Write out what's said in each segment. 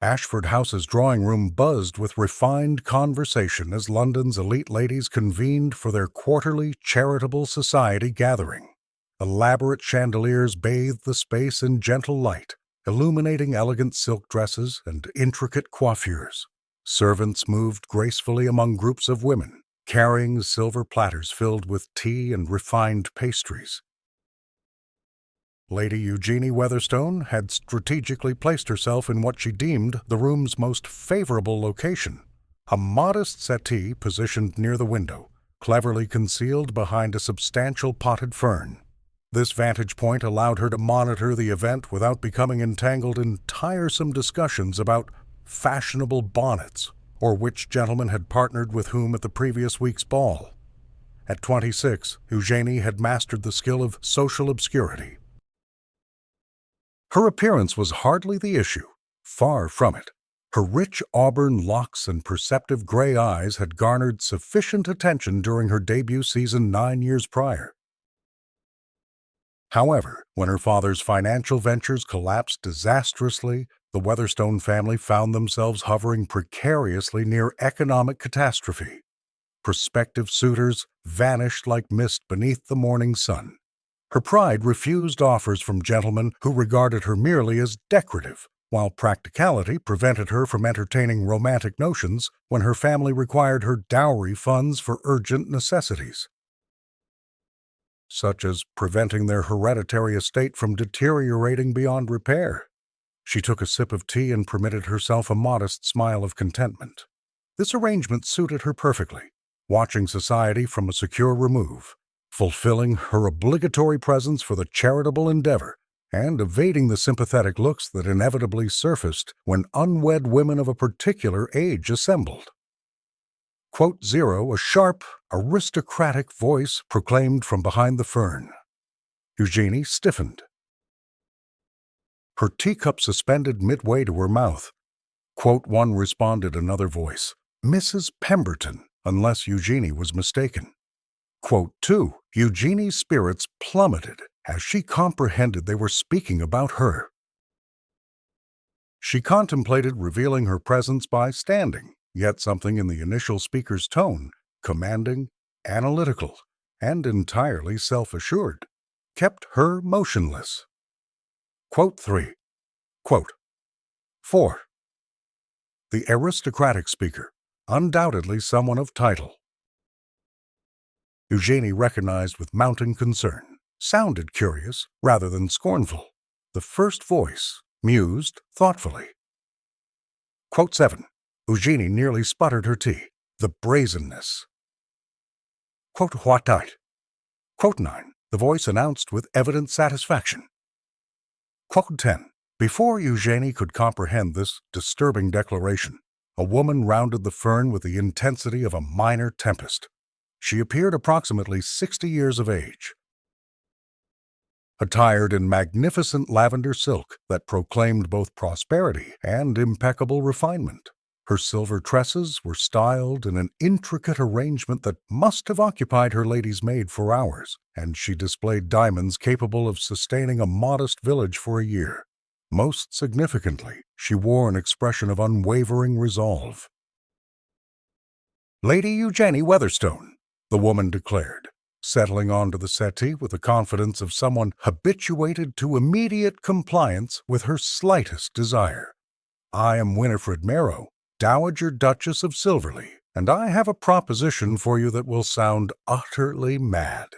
Ashford House's drawing room buzzed with refined conversation as London's elite ladies convened for their quarterly charitable society gathering. Elaborate chandeliers bathed the space in gentle light, illuminating elegant silk dresses and intricate coiffures. Servants moved gracefully among groups of women, carrying silver platters filled with tea and refined pastries. Lady Eugenie Weatherstone had strategically placed herself in what she deemed the room's most favorable location, a modest settee positioned near the window, cleverly concealed behind a substantial potted fern. This vantage point allowed her to monitor the event without becoming entangled in tiresome discussions about fashionable bonnets or which gentleman had partnered with whom at the previous week's ball. At 26, Eugenie had mastered the skill of social obscurity. Her appearance was hardly the issue, far from it. Her rich auburn locks and perceptive gray eyes had garnered sufficient attention during her debut season 9 years prior. However, when her father's financial ventures collapsed disastrously, the Weatherstone family found themselves hovering precariously near economic catastrophe. Prospective suitors vanished like mist beneath the morning sun. Her pride refused offers from gentlemen who regarded her merely as decorative, while practicality prevented her from entertaining romantic notions when her family required her dowry funds for urgent necessities, such as preventing their hereditary estate from deteriorating beyond repair. She took a sip of tea and permitted herself a modest smile of contentment. This arrangement suited her perfectly, watching society from a secure remove, fulfilling her obligatory presence for the charitable endeavor, and evading the sympathetic looks that inevitably surfaced when unwed women of a particular age assembled. Quote zero, a sharp, aristocratic voice proclaimed from behind the fern. Eugenie stiffened. Her teacup suspended midway to her mouth. Quote one responded another voice, Mrs. Pemberton, unless Eugenie was mistaken. Quote two, Eugenie's spirits plummeted as she comprehended they were speaking about her. She contemplated revealing her presence by standing, yet something in the initial speaker's tone, commanding, analytical, and entirely self-assured, kept her motionless. Quote 3. Quote 4. The aristocratic speaker, undoubtedly someone of title. Eugenie recognized with mounting concern, sounded curious rather than scornful. The first voice mused thoughtfully. Quote 7. Eugenie nearly sputtered her tea. The brazenness. Quote what night? Quote 9. The voice announced with evident satisfaction. Quote 10. Before Eugenie could comprehend this disturbing declaration, a woman rounded the fern with the intensity of a minor tempest. She appeared approximately 60 years of age, attired in magnificent lavender silk that proclaimed both prosperity and impeccable refinement. Her silver tresses were styled in an intricate arrangement that must have occupied her lady's maid for hours, and she displayed diamonds capable of sustaining a modest village for a year. Most significantly, she wore an expression of unwavering resolve. Lady Eugenie Weatherstone, the woman declared, settling onto the settee with the confidence of someone habituated to immediate compliance with her slightest desire. I am Winifred Merrow, Dowager Duchess of Silverleigh, and I have a proposition for you that will sound utterly mad.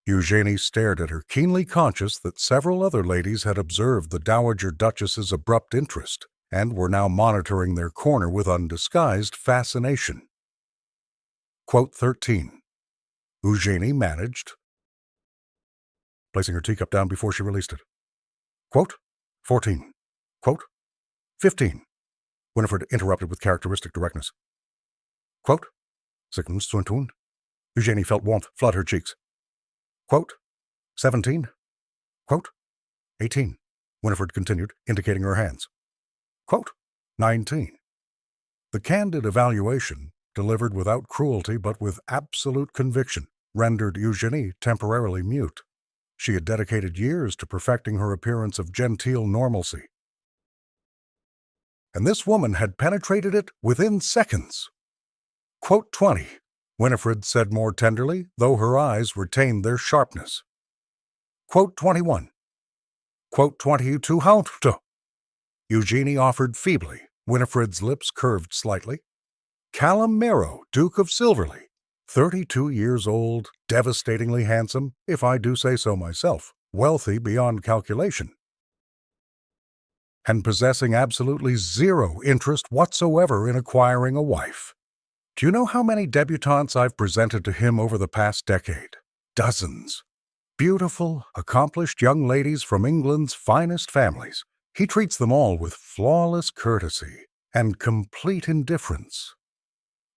Eugenie stared at her, keenly conscious that several other ladies had observed the Dowager Duchess's abrupt interest and were now monitoring their corner with undisguised fascination. Quote 13. Eugenie managed, placing her teacup down before she released it. Quote 14. Quote 15. Winifred interrupted with characteristic directness. Quote 16. Eugenie felt warmth flood her cheeks. Quote 17. Quote 18. Winifred continued, indicating her hands. Quote 19. The candid evaluation, delivered without cruelty but with absolute conviction, rendered Eugenie temporarily mute. She had dedicated years to perfecting her appearance of genteel normalcy. and this woman had penetrated it within seconds. Quote 20. Winifred said more tenderly, though her eyes retained their sharpness. Quote 21. Quote 22. How to? Eugenie offered feebly. Winifred's lips curved slightly. Callum Merrow, Duke of Silverleigh, 32 years old, devastatingly handsome, if I do say so myself, wealthy beyond calculation, and possessing absolutely zero interest whatsoever in acquiring a wife. Do you know how many debutantes I've presented to him over the past decade? Dozens. Beautiful, accomplished young ladies from England's finest families. He treats them all with flawless courtesy and complete indifference.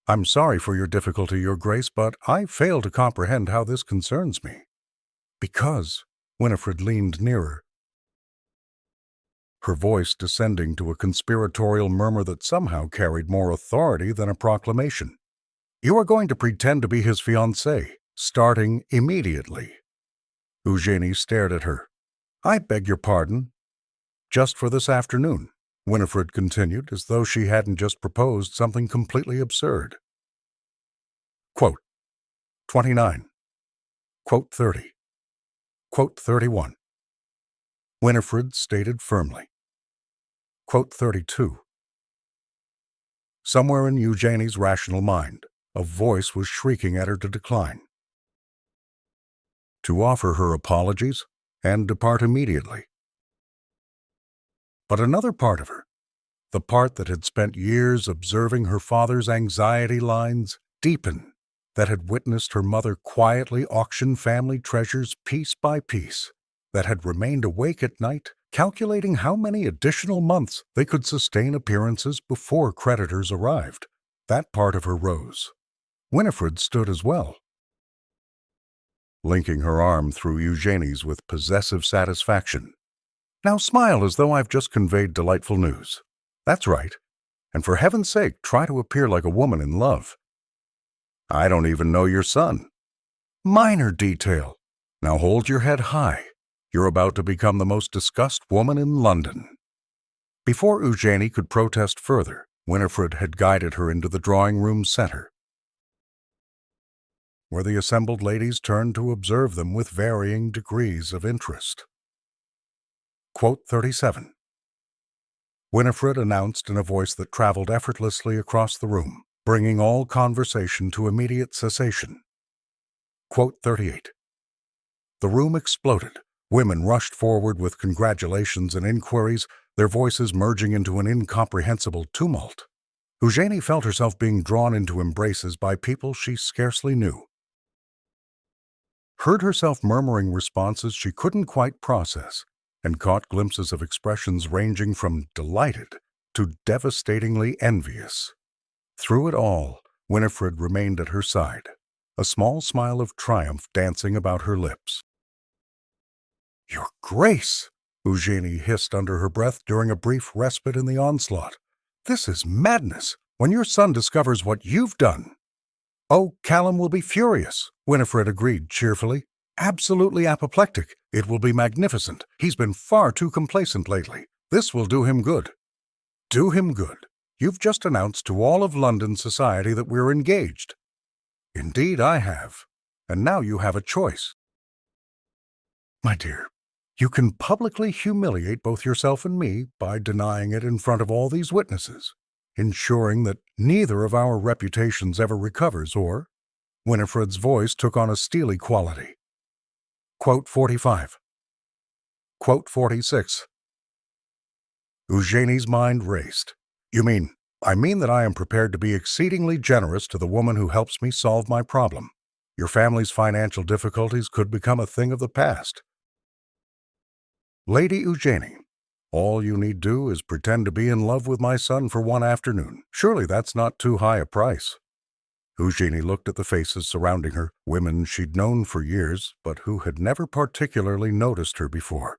I'm sorry for your difficulty, Your Grace, but I fail to comprehend how this concerns me. Because, Winifred leaned nearer, her voice descending to a conspiratorial murmur that somehow carried more authority than a proclamation. You are going to pretend to be his fiancée, starting immediately. Eugenie stared at her. I beg your pardon. Just for this afternoon, Winifred continued, as though she hadn't just proposed something completely absurd. Quote 29. Quote 30. Quote 31. Winifred stated firmly. Quote 32. Somewhere in Eugenie's rational mind, a voice was shrieking at her to decline, to offer her apologies and depart immediately. But another part of her, the part that had spent years observing her father's anxiety lines deepen, that had witnessed her mother quietly auction family treasures piece by piece, that had remained awake at night, calculating how many additional months they could sustain appearances before creditors arrived. That part of her rose. Winifred stood as well, linking her arm through Eugenie's with possessive satisfaction. Now smile as though I've just conveyed delightful news. That's right. And for heaven's sake, try to appear like a woman in love. I don't even know your son. Minor detail. Now hold your head high. You're about to become the most discussed woman in London. Before Eugenie could protest further, Winifred had guided her into the drawing-room center, where the assembled ladies turned to observe them with varying degrees of interest. Quote 37. Winifred announced in a voice that traveled effortlessly across the room, bringing all conversation to immediate cessation. Quote 38. The room exploded. Women rushed forward with congratulations and inquiries, their voices merging into an incomprehensible tumult. Eugenie felt herself being drawn into embraces by people she scarcely knew, heard herself murmuring responses she couldn't quite process, and caught glimpses of expressions ranging from delighted to devastatingly envious. Through it all, Winifred remained at her side, a small smile of triumph dancing about her lips. Your Grace, Eugenie hissed under her breath during a brief respite in the onslaught. This is madness. When your son discovers what you've done. Oh, Callum will be furious, Winifred agreed cheerfully. Absolutely apoplectic. It will be magnificent. He's been far too complacent lately. This will do him good. Do him good. You've just announced to all of London society that we're engaged. Indeed, I have. And now you have a choice. My dear, you can publicly humiliate both yourself and me by denying it in front of all these witnesses, ensuring that neither of our reputations ever recovers, or, Winifred's voice took on a steely quality. Quote 45. Quote 46. Eugenie's mind raced. I mean that I am prepared to be exceedingly generous to the woman who helps me solve my problem. Your family's financial difficulties could become a thing of the past. Lady Eugenie, all you need do is pretend to be in love with my son for one afternoon. Surely that's not too high a price. Eugenie looked at the faces surrounding her, women she'd known for years, but who had never particularly noticed her before.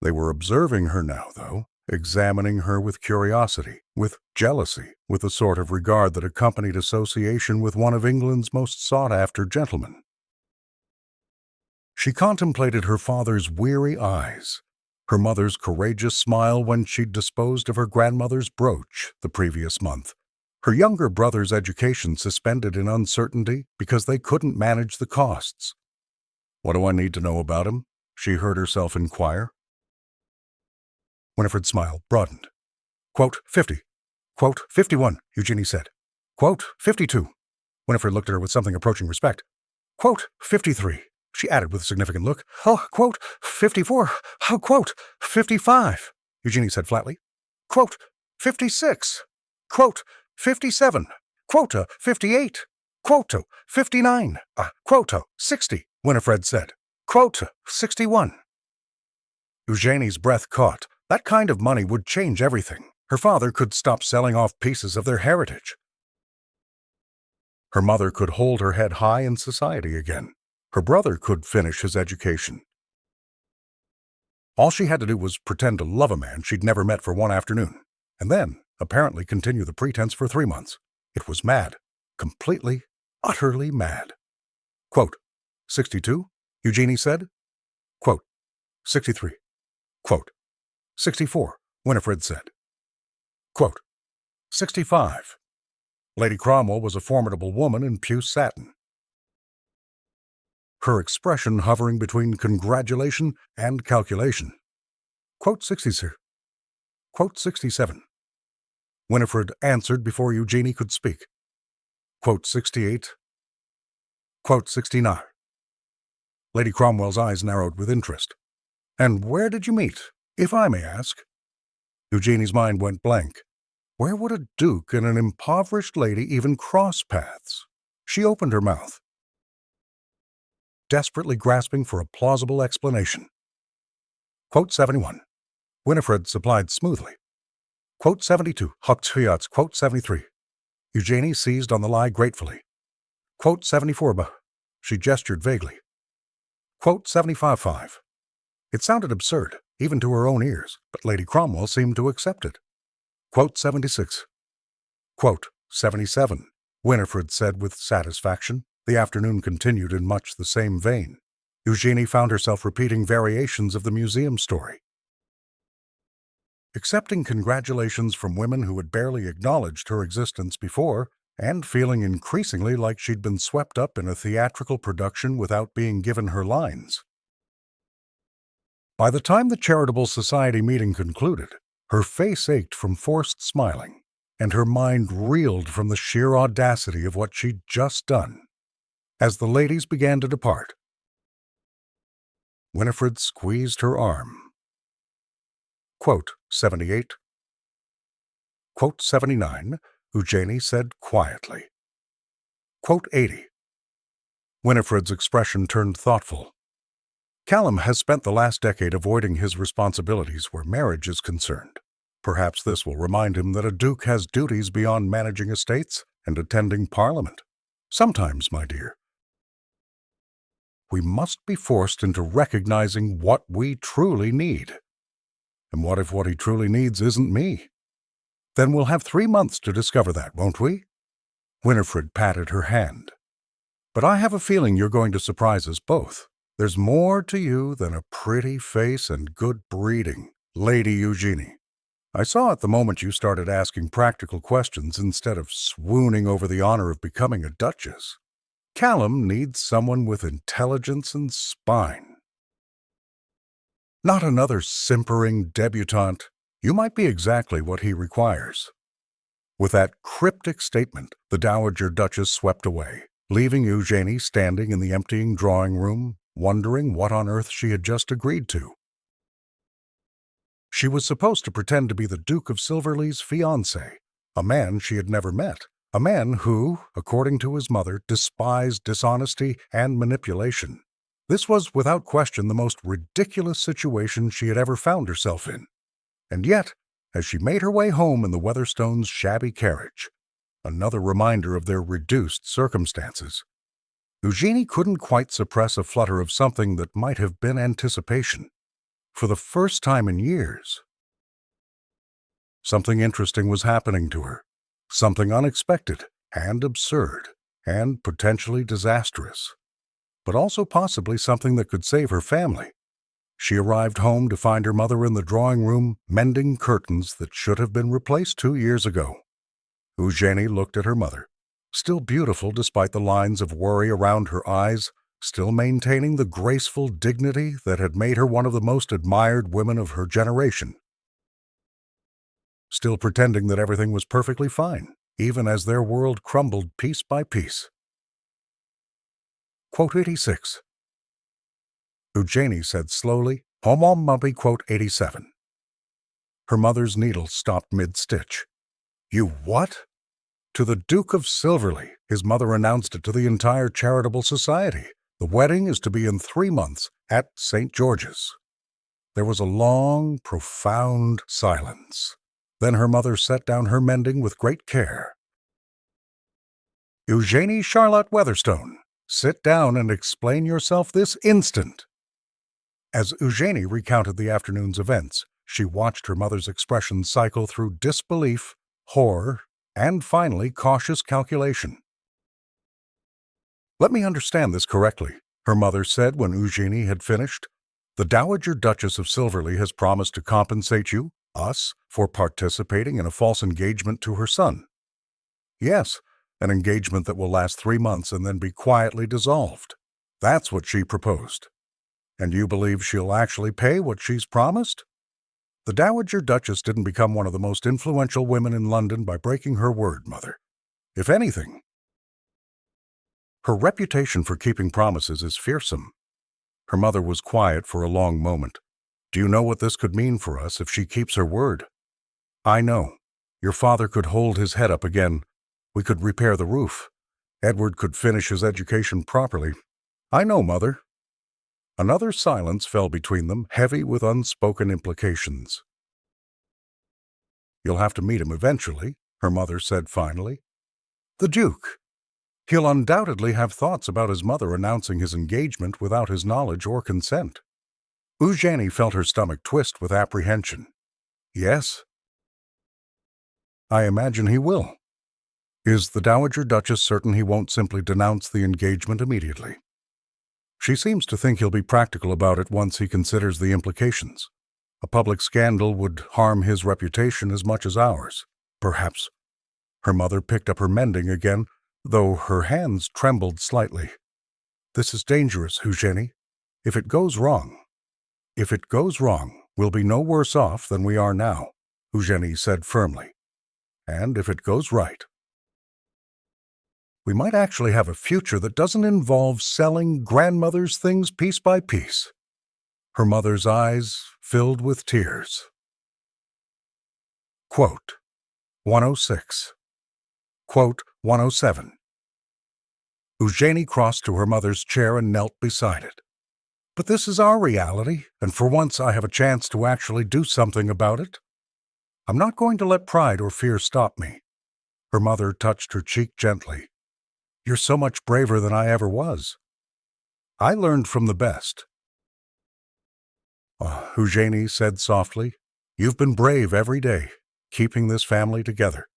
They were observing her now, though, examining her with curiosity, with jealousy, with the sort of regard that accompanied association with one of England's most sought-after gentlemen. She contemplated her father's weary eyes, her mother's courageous smile when she'd disposed of her grandmother's brooch the previous month, her younger brother's education suspended in uncertainty because they couldn't manage the costs. "What do I need to know about him?" she heard herself inquire. Winifred's smile broadened. Quote, 50. Quote, 51, Eugenie said. Quote, 52. Winifred looked at her with something approaching respect. Quote, 53, she added with a significant look. Oh, quote, 54. Oh, quote, 55, Eugenie said flatly. Quote, 56. Quote, 57. Quote, 58. Quote, 59. Quote, 60, Winifred said. Quote, 61. Eugenie's breath caught. That kind of money would change everything. Her father could stop selling off pieces of their heritage. Her mother could hold her head high in society again. Her brother could finish his education. All she had to do was pretend to love a man she'd never met for one afternoon, and then apparently continue the pretense for 3 months. It was mad. Completely, utterly mad. Quote, 62, Eugenie said. Quote, 63. Quote, 64, Winifred said. Quote, 65. Lady Cromwell was a formidable woman in puce satin, her expression hovering between congratulation and calculation. Quote, 66. Quote, 67. Winifred answered before Eugenie could speak. Quote, 68. Quote, 69. Lady Cromwell's eyes narrowed with interest. And where did you meet, if I may ask? Eugenie's mind went blank. Where would a duke and an impoverished lady even cross paths? She opened her mouth, desperately grasping for a plausible explanation. Quote, 71. Winifred supplied smoothly. Quote, 72. Hochfiats. Quote, 73. Eugenie seized on the lie gratefully. Quote, 74. She gestured vaguely. Quote, 75. It sounded absurd, even to her own ears, but Lady Cromwell seemed to accept it. Quote, 76. Quote, 77, Winifred said with satisfaction. The afternoon continued in much the same vein. Eugenie found herself repeating variations of the museum story. Accepting congratulations from women who had barely acknowledged her existence before, and feeling increasingly like she'd been swept up in a theatrical production without being given her lines. By the time the charitable society meeting concluded, her face ached from forced smiling, and her mind reeled from the sheer audacity of what she'd just done. As the ladies began to depart, Winifred squeezed her arm. Quote, 78. Quote, 79, Eugenie said quietly. Quote, 80. Winifred's expression turned thoughtful. Callum has spent the last decade avoiding his responsibilities where marriage is concerned. Perhaps this will remind him that a duke has duties beyond managing estates and attending Parliament. Sometimes, my dear, we must be forced into recognizing what we truly need. And what if what he truly needs isn't me? Then we'll have 3 months to discover that, won't we? Winifred patted her hand. But I have a feeling you're going to surprise us both. There's more to you than a pretty face and good breeding, Lady Eugenie. I saw it the moment you started asking practical questions instead of swooning over the honor of becoming a duchess. Callum needs someone with intelligence and spine. Not another simpering debutante. You might be exactly what he requires. With that cryptic statement, the Dowager Duchess swept away, leaving Eugenie standing in the emptying drawing room, wondering what on earth she had just agreed to. She was supposed to pretend to be the Duke of Silverleigh's fiancé, a man she had never met, a man who, according to his mother, despised dishonesty and manipulation. This was without question the most ridiculous situation she had ever found herself in. And yet, as she made her way home in the Weatherstones' shabby carriage, another reminder of their reduced circumstances, Eugenie couldn't quite suppress a flutter of something that might have been anticipation. For the first time in years, something interesting was happening to her, something unexpected and absurd and potentially disastrous, but also possibly something that could save her family. She arrived home to find her mother in the drawing room mending curtains that should have been replaced 2 years ago. Eugenie looked at her mother, still beautiful despite the lines of worry around her eyes, still maintaining the graceful dignity that had made her one of the most admired women of her generation. Still pretending that everything was perfectly fine, even as their world crumbled piece by piece. Quote 86. Eugenie said slowly, "Homon mummy." Quote 87. Her mother's needle stopped mid-stitch. "You what?" "To the Duke of Silverleigh." His mother announced it to the entire charitable society. "The wedding is to be in 3 months at St. George's." There was a long, profound silence. Then her mother set down her mending with great care. "Eugenie Charlotte Weatherstone, sit down and explain yourself this instant." As Eugenie recounted the afternoon's events, she watched her mother's expression cycle through disbelief, horror, and finally cautious calculation. "Let me understand this correctly," her mother said when Eugenie had finished. "The Dowager Duchess of Silverleigh has promised to compensate you, us, for participating in a false engagement to her son." "Yes, an engagement that will last 3 months and then be quietly dissolved. That's what she proposed." "And you believe she'll actually pay what she's promised?" "The Dowager Duchess didn't become one of the most influential women in London by breaking her word, Mother. If anything, her reputation for keeping promises is fearsome." Her mother was quiet for a long moment. "Do you know what this could mean for us if she keeps her word?" "I know. Your father could hold his head up again. We could repair the roof. Edward could finish his education properly." "I know, Mother." Another silence fell between them, heavy with unspoken implications. "You'll have to meet him eventually," her mother said finally. "The Duke. He'll undoubtedly have thoughts about his mother announcing his engagement without his knowledge or consent." Eugenie felt her stomach twist with apprehension. "Yes, I imagine he will." "Is the Dowager Duchess certain he won't simply denounce the engagement immediately?" "She seems to think he'll be practical about it once he considers the implications. A public scandal would harm his reputation as much as ours. Perhaps." Her mother picked up her mending again, though her hands trembled slightly. "This is dangerous, Eugenie. If it goes wrong, we'll be no worse off than we are now," Eugenie said firmly. "And if it goes right, we might actually have a future that doesn't involve selling grandmother's things piece by piece." Her mother's eyes filled with tears. Quote 106. Quote 107. Eugenie crossed to her mother's chair and knelt beside it. "But this is our reality, and for once I have a chance to actually do something about it. I'm not going to let pride or fear stop me." Her mother touched her cheek gently. "You're so much braver than I ever was. I learned from the best." Eugenie said softly, "You've been brave every day, keeping this family together."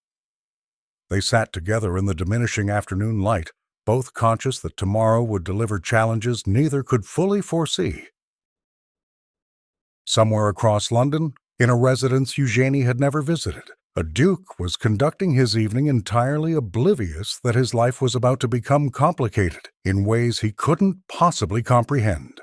They sat together in the diminishing afternoon light, both conscious that tomorrow would deliver challenges neither could fully foresee. Somewhere across London, in a residence Eugenie had never visited, a duke was conducting his evening entirely oblivious that his life was about to become complicated in ways he couldn't possibly comprehend.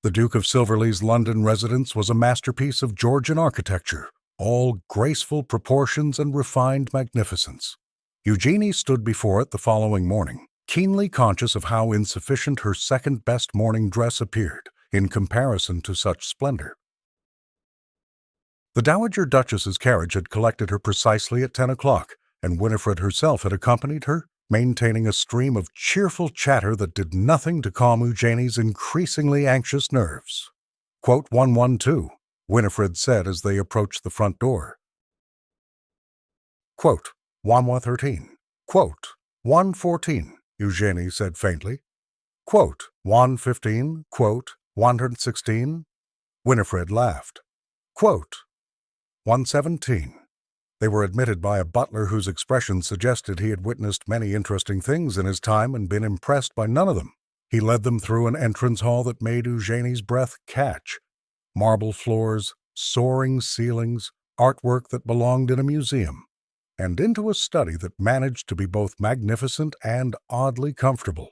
The Duke of Silverleigh's London residence was a masterpiece of Georgian architecture, all graceful proportions and refined magnificence. Eugenie stood before it the following morning, keenly conscious of how insufficient her second-best morning dress appeared in comparison to such splendor. The Dowager Duchess's carriage had collected her precisely at 10 o'clock, and Winifred herself had accompanied her, maintaining a stream of cheerful chatter that did nothing to calm Eugenie's increasingly anxious nerves. Quote 112, Winifred said as they approached the front door. Quote 113. Quote 114, Eugenie said faintly. Quote 115. Quote 116. Winifred laughed. Quote 117. They were admitted by a butler whose expression suggested he had witnessed many interesting things in his time and been impressed by none of them. He led them through an entrance hall that made Eugenie's breath catch, Marble floors, soaring ceilings, artwork that belonged in a museum, and into a study that managed to be both magnificent and oddly comfortable.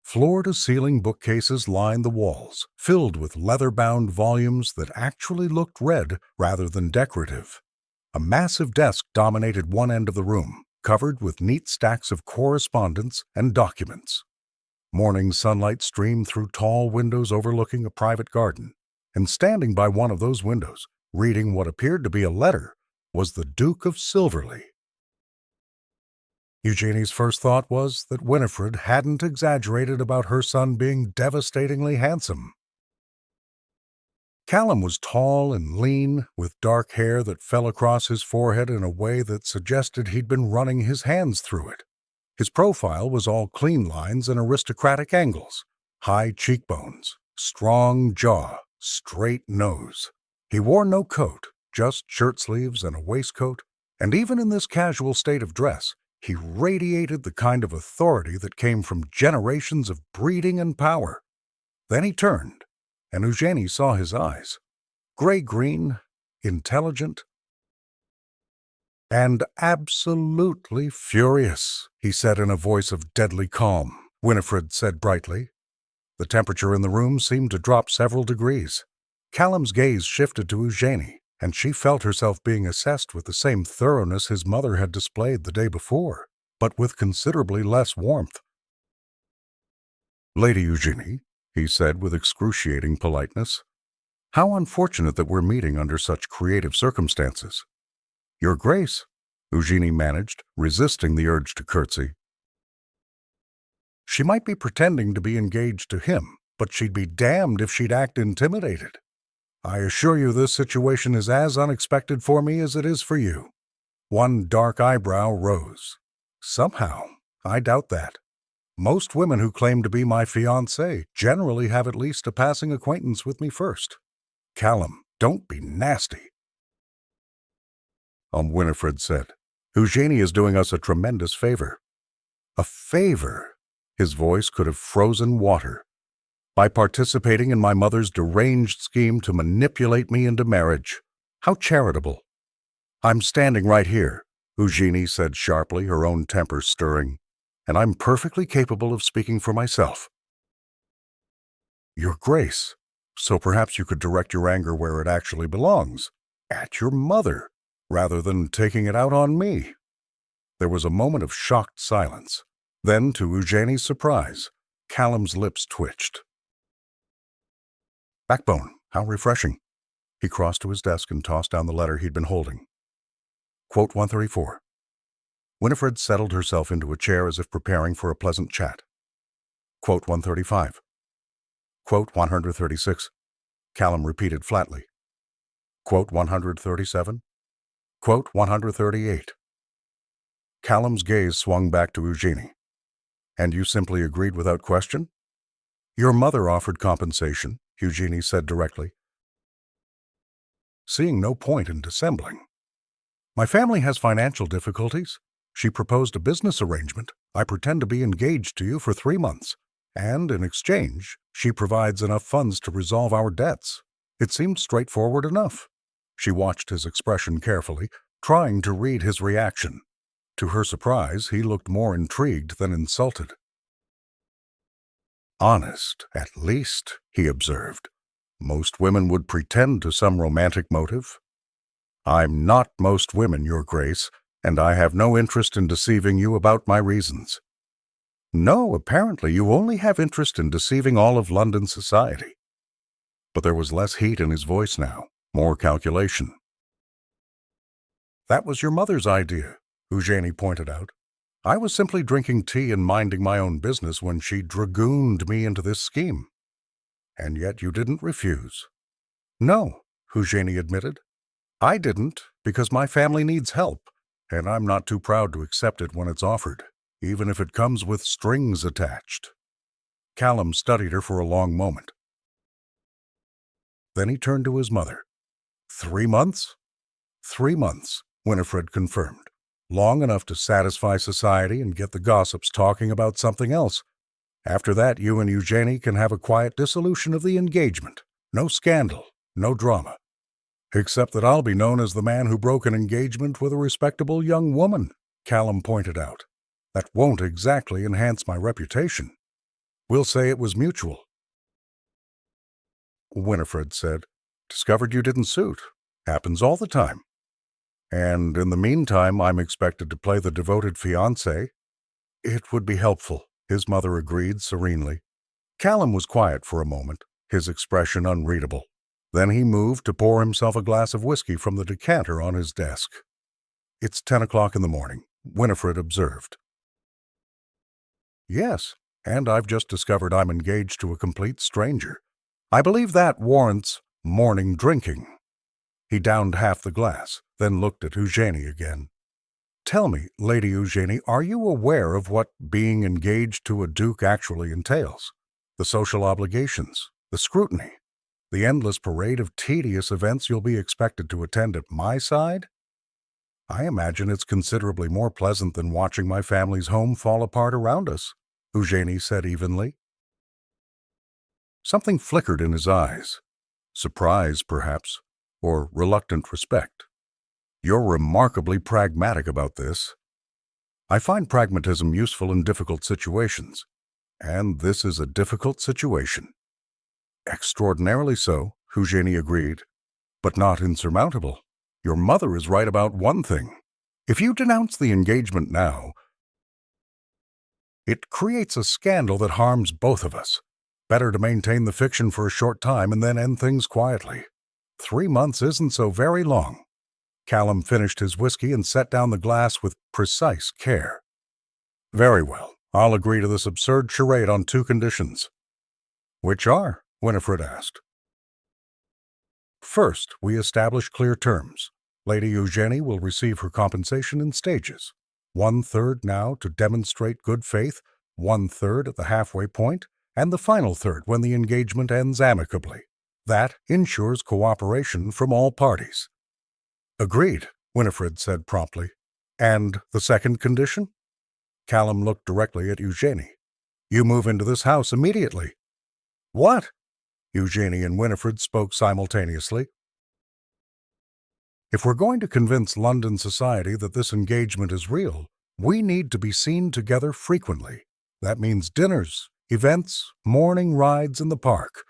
Floor-to-ceiling bookcases lined the walls, filled with leather-bound volumes that actually looked read rather than decorative. A massive desk dominated one end of the room, covered with neat stacks of correspondence and documents. Morning sunlight streamed through tall windows overlooking a private garden, and standing by one of those windows, reading what appeared to be a letter, was the Duke of Silverleigh. Eugenie's first thought was that Winifred hadn't exaggerated about her son being devastatingly handsome. Callum was tall and lean, with dark hair that fell across his forehead in a way that suggested he'd been running his hands through it. His profile was all clean lines and aristocratic angles, high cheekbones, strong jaw, straight nose. He wore no coat, just shirt sleeves and a waistcoat, and even in this casual state of dress, he radiated the kind of authority that came from generations of breeding and power. Then he turned, and Eugenie saw his eyes. Gray-green, intelligent, and absolutely furious, he said in a voice of deadly calm. Winifred said brightly. The temperature in the room seemed to drop several degrees. Callum's gaze shifted to Eugenie, and she felt herself being assessed with the same thoroughness his mother had displayed the day before, but with considerably less warmth. "Lady Eugenie," he said with excruciating politeness, "how unfortunate that we're meeting under such creative circumstances." "Your Grace," Eugenie managed, resisting the urge to curtsy. She might be pretending to be engaged to him, but she'd be damned if she'd act intimidated. "I assure you this situation is as unexpected for me as it is for you." One dark eyebrow rose. "Somehow, I doubt that. Most women who claim to be my fiancée generally have at least a passing acquaintance with me first." "Callum, don't be nasty," Winifred said. "Eugenie is doing us a tremendous favor." "A favor?" His voice could have frozen water. "By participating in my mother's deranged scheme to manipulate me into marriage. How charitable." "I'm standing right here," Eugenie said sharply, her own temper stirring, "and I'm perfectly capable of speaking for myself." "Your Grace, so perhaps you could direct your anger where it actually belongs, at your mother, rather than taking it out on me." There was a moment of shocked silence. Then, to Eugenie's surprise, Callum's lips twitched. "Backbone, how refreshing." He crossed to his desk and tossed down the letter he'd been holding. Quote 134. Winifred settled herself into a chair as if preparing for a pleasant chat. Quote 135. Quote 136. Callum repeated flatly. Quote 137. Quote 138. Callum's gaze swung back to Eugenie. "And you simply agreed without question?" "Your mother offered compensation," Eugenie said directly, seeing no point in dissembling. "My family has financial difficulties. She proposed a business arrangement. I pretend to be engaged to you for 3 months, and in exchange, she provides enough funds to resolve our debts. It seemed straightforward enough." She watched his expression carefully, trying to read his reaction. To her surprise, he looked more intrigued than insulted. "Honest, at least," he observed. "Most women would pretend to some romantic motive." "I'm not most women, Your Grace, and I have no interest in deceiving you about my reasons." "No, apparently you only have interest in deceiving all of London society." But there was less heat in his voice now, more calculation. "That was your mother's idea," Eugenie pointed out. "I was simply drinking tea and minding my own business when she dragooned me into this scheme." "And yet you didn't refuse." "No," Eugenie admitted. "I didn't, because my family needs help, and I'm not too proud to accept it when it's offered, even if it comes with strings attached." Callum studied her for a long moment. Then he turned to his mother. 3 months?" 3 months, Winifred confirmed. "Long enough to satisfy society and get the gossips talking about something else. After that, you and Eugenie can have a quiet dissolution of the engagement. No scandal, no drama. Except that I'll be known as the man who broke an engagement with a respectable young woman, Callum pointed out. That won't exactly enhance my reputation. We'll say it was mutual. Winifred said, Discovered you didn't suit. Happens all the time. And in the meantime, I'm expected to play the devoted fiancé. It would be helpful, his mother agreed serenely. Callum was quiet for a moment, his expression unreadable. Then he moved to pour himself a glass of whiskey from the decanter on his desk. It's 10 o'clock in the morning, Winifred observed. Yes, and I've just discovered I'm engaged to a complete stranger. I believe that warrants morning drinking. He downed half the glass, then looked at Eugenie again. Tell me, Lady Eugenie, are you aware of what being engaged to a duke actually entails? The social obligations, the scrutiny, the endless parade of tedious events you'll be expected to attend at my side? I imagine it's considerably more pleasant than watching my family's home fall apart around us, Eugenie said evenly. Something flickered in his eyes. Surprise, perhaps, or reluctant respect. You're remarkably pragmatic about this. I find pragmatism useful in difficult situations, and this is a difficult situation. Extraordinarily so, Eugenie agreed, but not insurmountable. Your mother is right about one thing. If you denounce the engagement now, it creates a scandal that harms both of us. Better to maintain the fiction for a short time and then end things quietly. 3 months isn't so very long. Callum finished his whiskey and set down the glass with precise care. Very well, I'll agree to this absurd charade on 2 conditions. Which are? Winifred asked. First, we establish clear terms. Lady Eugenie will receive her compensation in stages. 1/3 now to demonstrate good faith, 1/3 at the halfway point, and the final third when the engagement ends amicably. That ensures cooperation from all parties. Agreed, Winifred said promptly. And the second condition? Callum looked directly at Eugenie. You move into this house immediately. What? Eugenie and Winifred spoke simultaneously. If we're going to convince London society that this engagement is real, we need to be seen together frequently. That means dinners, events, morning rides in the park,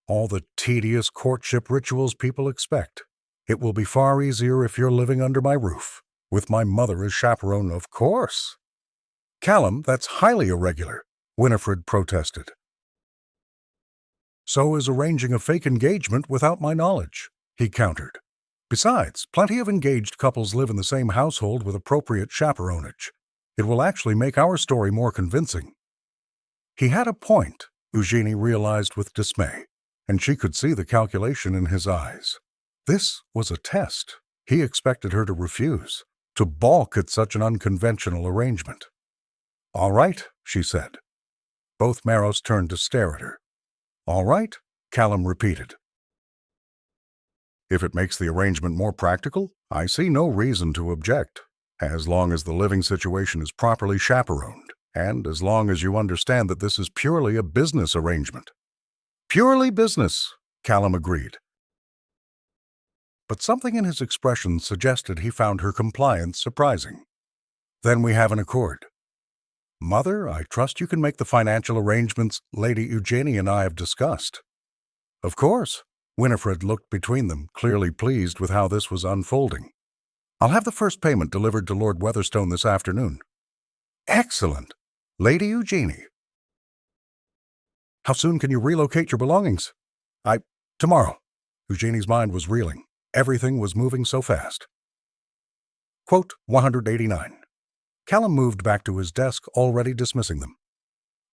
all the tedious courtship rituals people expect. It will be far easier if you're living under my roof, with my mother as chaperone, of course. Callum, that's highly irregular, Winifred protested. So is arranging a fake engagement without my knowledge, he countered. Besides, plenty of engaged couples live in the same household with appropriate chaperonage. It will actually make our story more convincing. He had a point, Eugenie realized with dismay, and she could see the calculation in his eyes. This was a test. He expected her to refuse, to balk at such an unconventional arrangement. All right, she said. Both Merrows turned to stare at her. All right, Callum repeated. If it makes the arrangement more practical, I see no reason to object, as long as the living situation is properly chaperoned, and as long as you understand that this is purely a business arrangement. Purely business, Callum agreed. But something in his expression suggested he found her compliance surprising. Then we have an accord. Mother, I trust you can make the financial arrangements Lady Eugenie and I have discussed. Of course. Winifred looked between them, clearly pleased with how this was unfolding. I'll have the first payment delivered to Lord Weatherstone this afternoon. Excellent. Lady Eugenie. How soon can you relocate your belongings? Tomorrow. Eugenie's mind was reeling. Everything was moving so fast. Quote 189. Callum moved back to his desk, already dismissing them.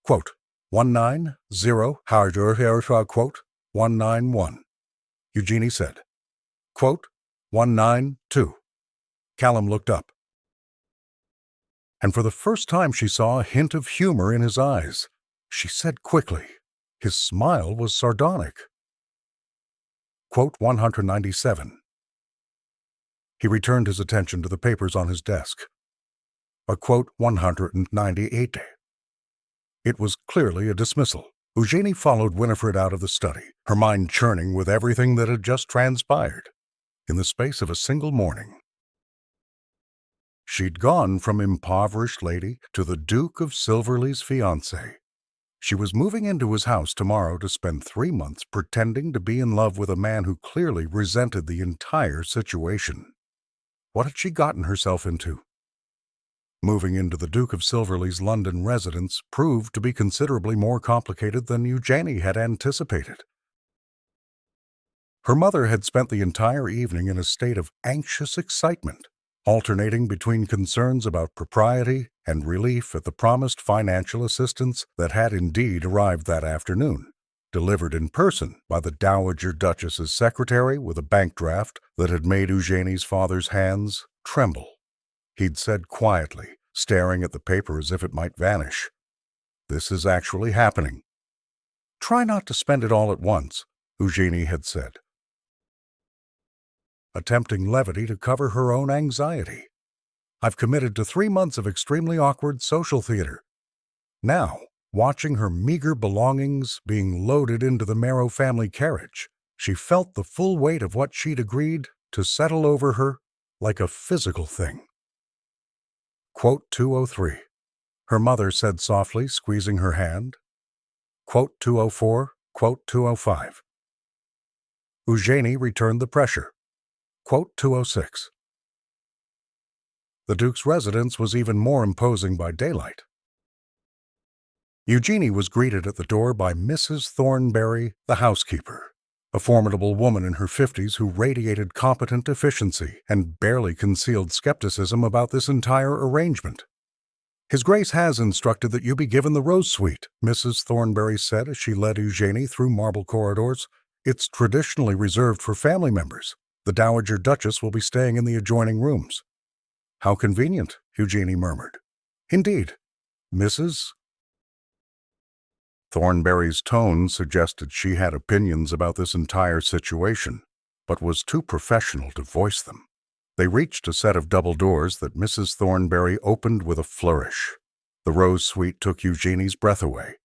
Quote 190, quote 191. Eugenie said. Quote 192. Callum looked up. And for the first time she saw a hint of humor in his eyes. She said quickly. His smile was sardonic. Quote 197. He returned his attention to the papers on his desk. A quote 198. It was clearly a dismissal, Eugenie followed Winifred out of the study, her mind churning with everything that had just transpired. In the space of a single morning, she'd gone from impoverished lady to the Duke of Silverleigh's fiancée. She was moving into his house tomorrow to spend 3 months pretending to be in love with a man who clearly resented the entire situation. What had she gotten herself into? Moving into the Duke of Silverleigh's London residence proved to be considerably more complicated than Eugenie had anticipated. Her mother had spent the entire evening in a state of anxious excitement, alternating between concerns about propriety and relief at the promised financial assistance that had indeed arrived that afternoon, delivered in person by the Dowager Duchess's secretary with a bank draft that had made Eugenie's father's hands tremble. He'd said quietly, staring at the paper as if it might vanish, "This is actually happening." "Try not to spend it all at once," Eugenie had said, attempting levity to cover her own anxiety. "I've committed to 3 months of extremely awkward social theater." Now, watching her meager belongings being loaded into the Merrow family carriage, she felt the full weight of what she'd agreed to settle over her like a physical thing. Quote 203. Her mother said softly, squeezing her hand. Quote 204. Quote 205. Eugenie returned the pressure. Quote 206. The Duke's residence was even more imposing by daylight. Eugenie was greeted at the door by Mrs. Thornberry, the housekeeper, a formidable woman in her 50s who radiated competent efficiency and barely concealed skepticism about this entire arrangement. "His Grace has instructed that you be given the Rose Suite," Mrs. Thornberry said as she led Eugenie through marble corridors. "It's traditionally reserved for family members. The Dowager Duchess will be staying in the adjoining rooms." "How convenient," Eugenie murmured. "Indeed." Mrs. Thornberry's tone suggested she had opinions about this entire situation, but was too professional to voice them. They reached a set of double doors that Mrs. Thornberry opened with a flourish. The Rose Suite took Eugenie's breath away.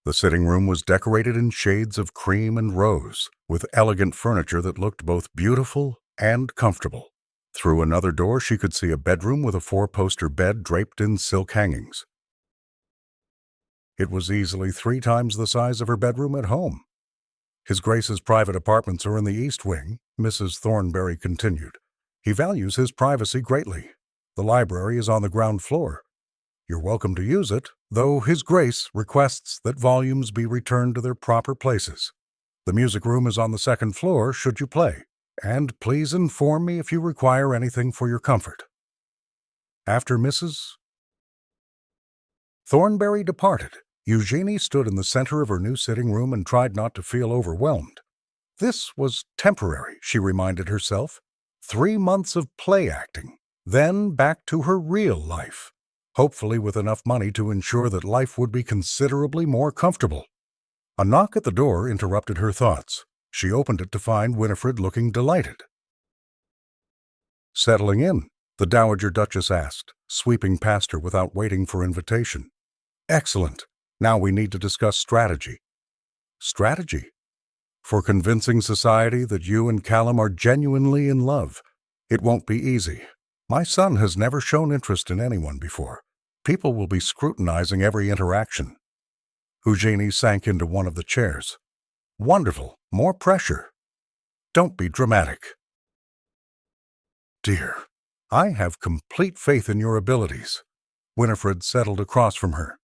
The sitting room was decorated in shades of cream and rose, with elegant furniture that looked both beautiful and comfortable. Through another door she could see a bedroom with a 4-poster bed draped in silk hangings. It was easily 3 times the size of her bedroom at home. "His Grace's private apartments are in the East Wing," Mrs. Thornberry continued. "He values his privacy greatly. The library is on the ground floor. You're welcome to use it, though His Grace requests that volumes be returned to their proper places. The music room is on the 2nd floor should you play, and please inform me if you require anything for your comfort." After Mrs. Thornberry departed, Eugenie stood in the center of her new sitting room and tried not to feel overwhelmed. This was temporary, she reminded herself. 3 months of play acting, then back to her real life, hopefully with enough money to ensure that life would be considerably more comfortable. A knock at the door interrupted her thoughts. She opened it to find Winifred looking delighted. "Settling in?" the Dowager Duchess asked, sweeping past her without waiting for invitation. "Excellent. Now we need to discuss strategy." "Strategy?" "For convincing society that you and Callum are genuinely in love. It won't be easy. My son has never shown interest in anyone before. People will be scrutinizing every interaction." Eugenie sank into one of the chairs. "Wonderful. More pressure." "Don't be dramatic." "Dear, I have complete faith in your abilities." Winifred settled across from her.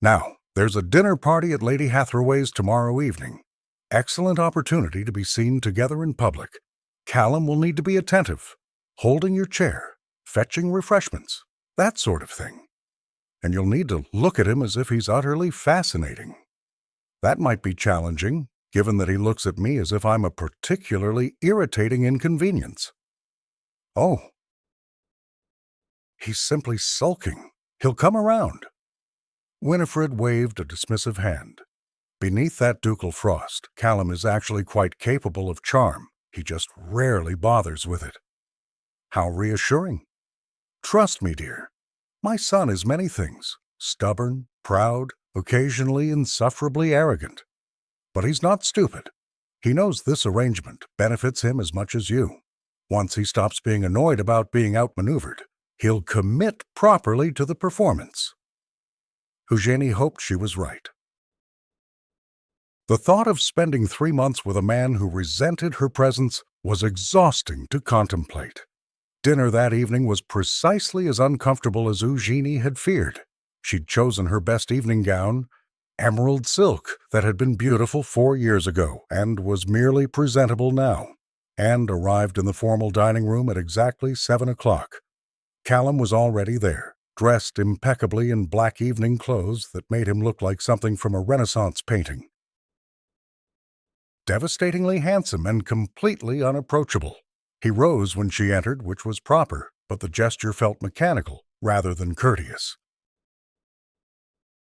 "Now, there's a dinner party at Lady Hathaway's tomorrow evening. Excellent opportunity to be seen together in public. Callum will need to be attentive, holding your chair, fetching refreshments, that sort of thing. And you'll need to look at him as if he's utterly fascinating. That might be challenging, given that he looks at me as if I'm a particularly irritating inconvenience." "Oh. He's simply sulking. He'll come around." Winifred waved a dismissive hand. "Beneath that ducal frost, Callum is actually quite capable of charm. He just rarely bothers with it." "How reassuring." "Trust me, dear. My son is many things. Stubborn, proud, occasionally insufferably arrogant. But he's not stupid. He knows this arrangement benefits him as much as you. Once he stops being annoyed about being outmaneuvered, he'll commit properly to the performance. Eugenie hoped she was right. The thought of spending 3 months with a man who resented her presence was exhausting to contemplate. Dinner that evening was precisely as uncomfortable as Eugenie had feared. She'd chosen her best evening gown, emerald silk that had been beautiful 4 years ago and was merely presentable now, and arrived in the formal dining room at exactly 7 o'clock. Callum was already there, dressed impeccably in black evening clothes that made him look like something from a Renaissance painting. Devastatingly handsome and completely unapproachable. He rose when she entered, which was proper, but the gesture felt mechanical rather than courteous.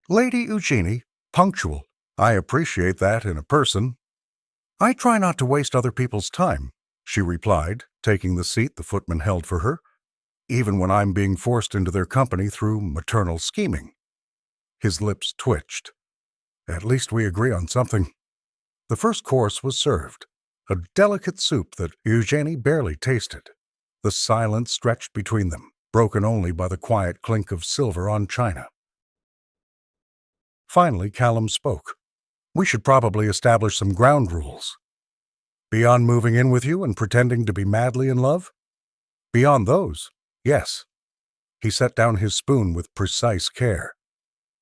"Lady Eugenie, punctual. I appreciate that in a person." "I try not to waste other people's time," she replied, taking the seat the footman held for her, "even when I'm being forced into their company through maternal scheming." His lips twitched. "At least we agree on something." The first course was served, a delicate soup that Eugenie barely tasted. The silence stretched between them, broken only by the quiet clink of silver on china. Finally, Callum spoke. "We should probably establish some ground rules." "Beyond moving in with you and pretending to be madly in love?" "Beyond those, yes." He set down his spoon with precise care.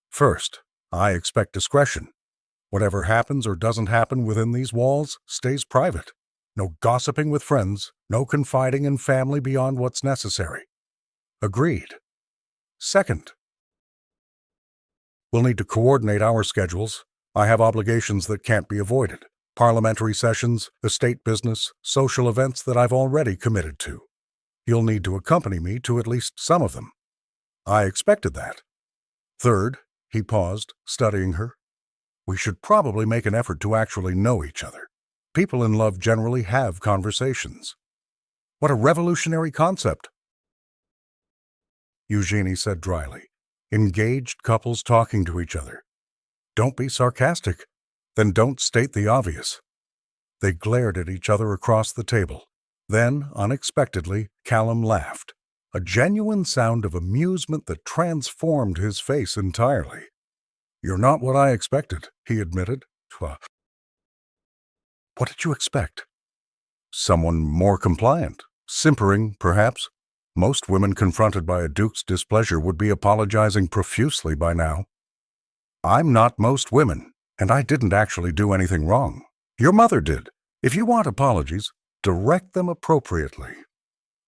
"First, I expect discretion. Whatever happens or doesn't happen within these walls stays private. No gossiping with friends, no confiding in family beyond what's necessary." "Agreed." "Second, we'll need to coordinate our schedules. I have obligations that can't be avoided. Parliamentary sessions, estate business, social events that I've already committed to. You'll need to accompany me to at least some of them." "I expected that." "Third," he paused, studying her, "we should probably make an effort to actually know each other. People in love generally have conversations." "What a revolutionary concept," Eugenie said dryly. "Engaged couples talking to each other." "Don't be sarcastic." "Then don't state the obvious." They glared at each other across the table. Then, unexpectedly, Callum laughed, a genuine sound of amusement that transformed his face entirely. "You're not what I expected," he admitted. "What did you expect?" "Someone more compliant, simpering, perhaps. Most women confronted by a duke's displeasure would be apologizing profusely by now." "I'm not most women, and I didn't actually do anything wrong. Your mother did. If you want apologies, direct them appropriately."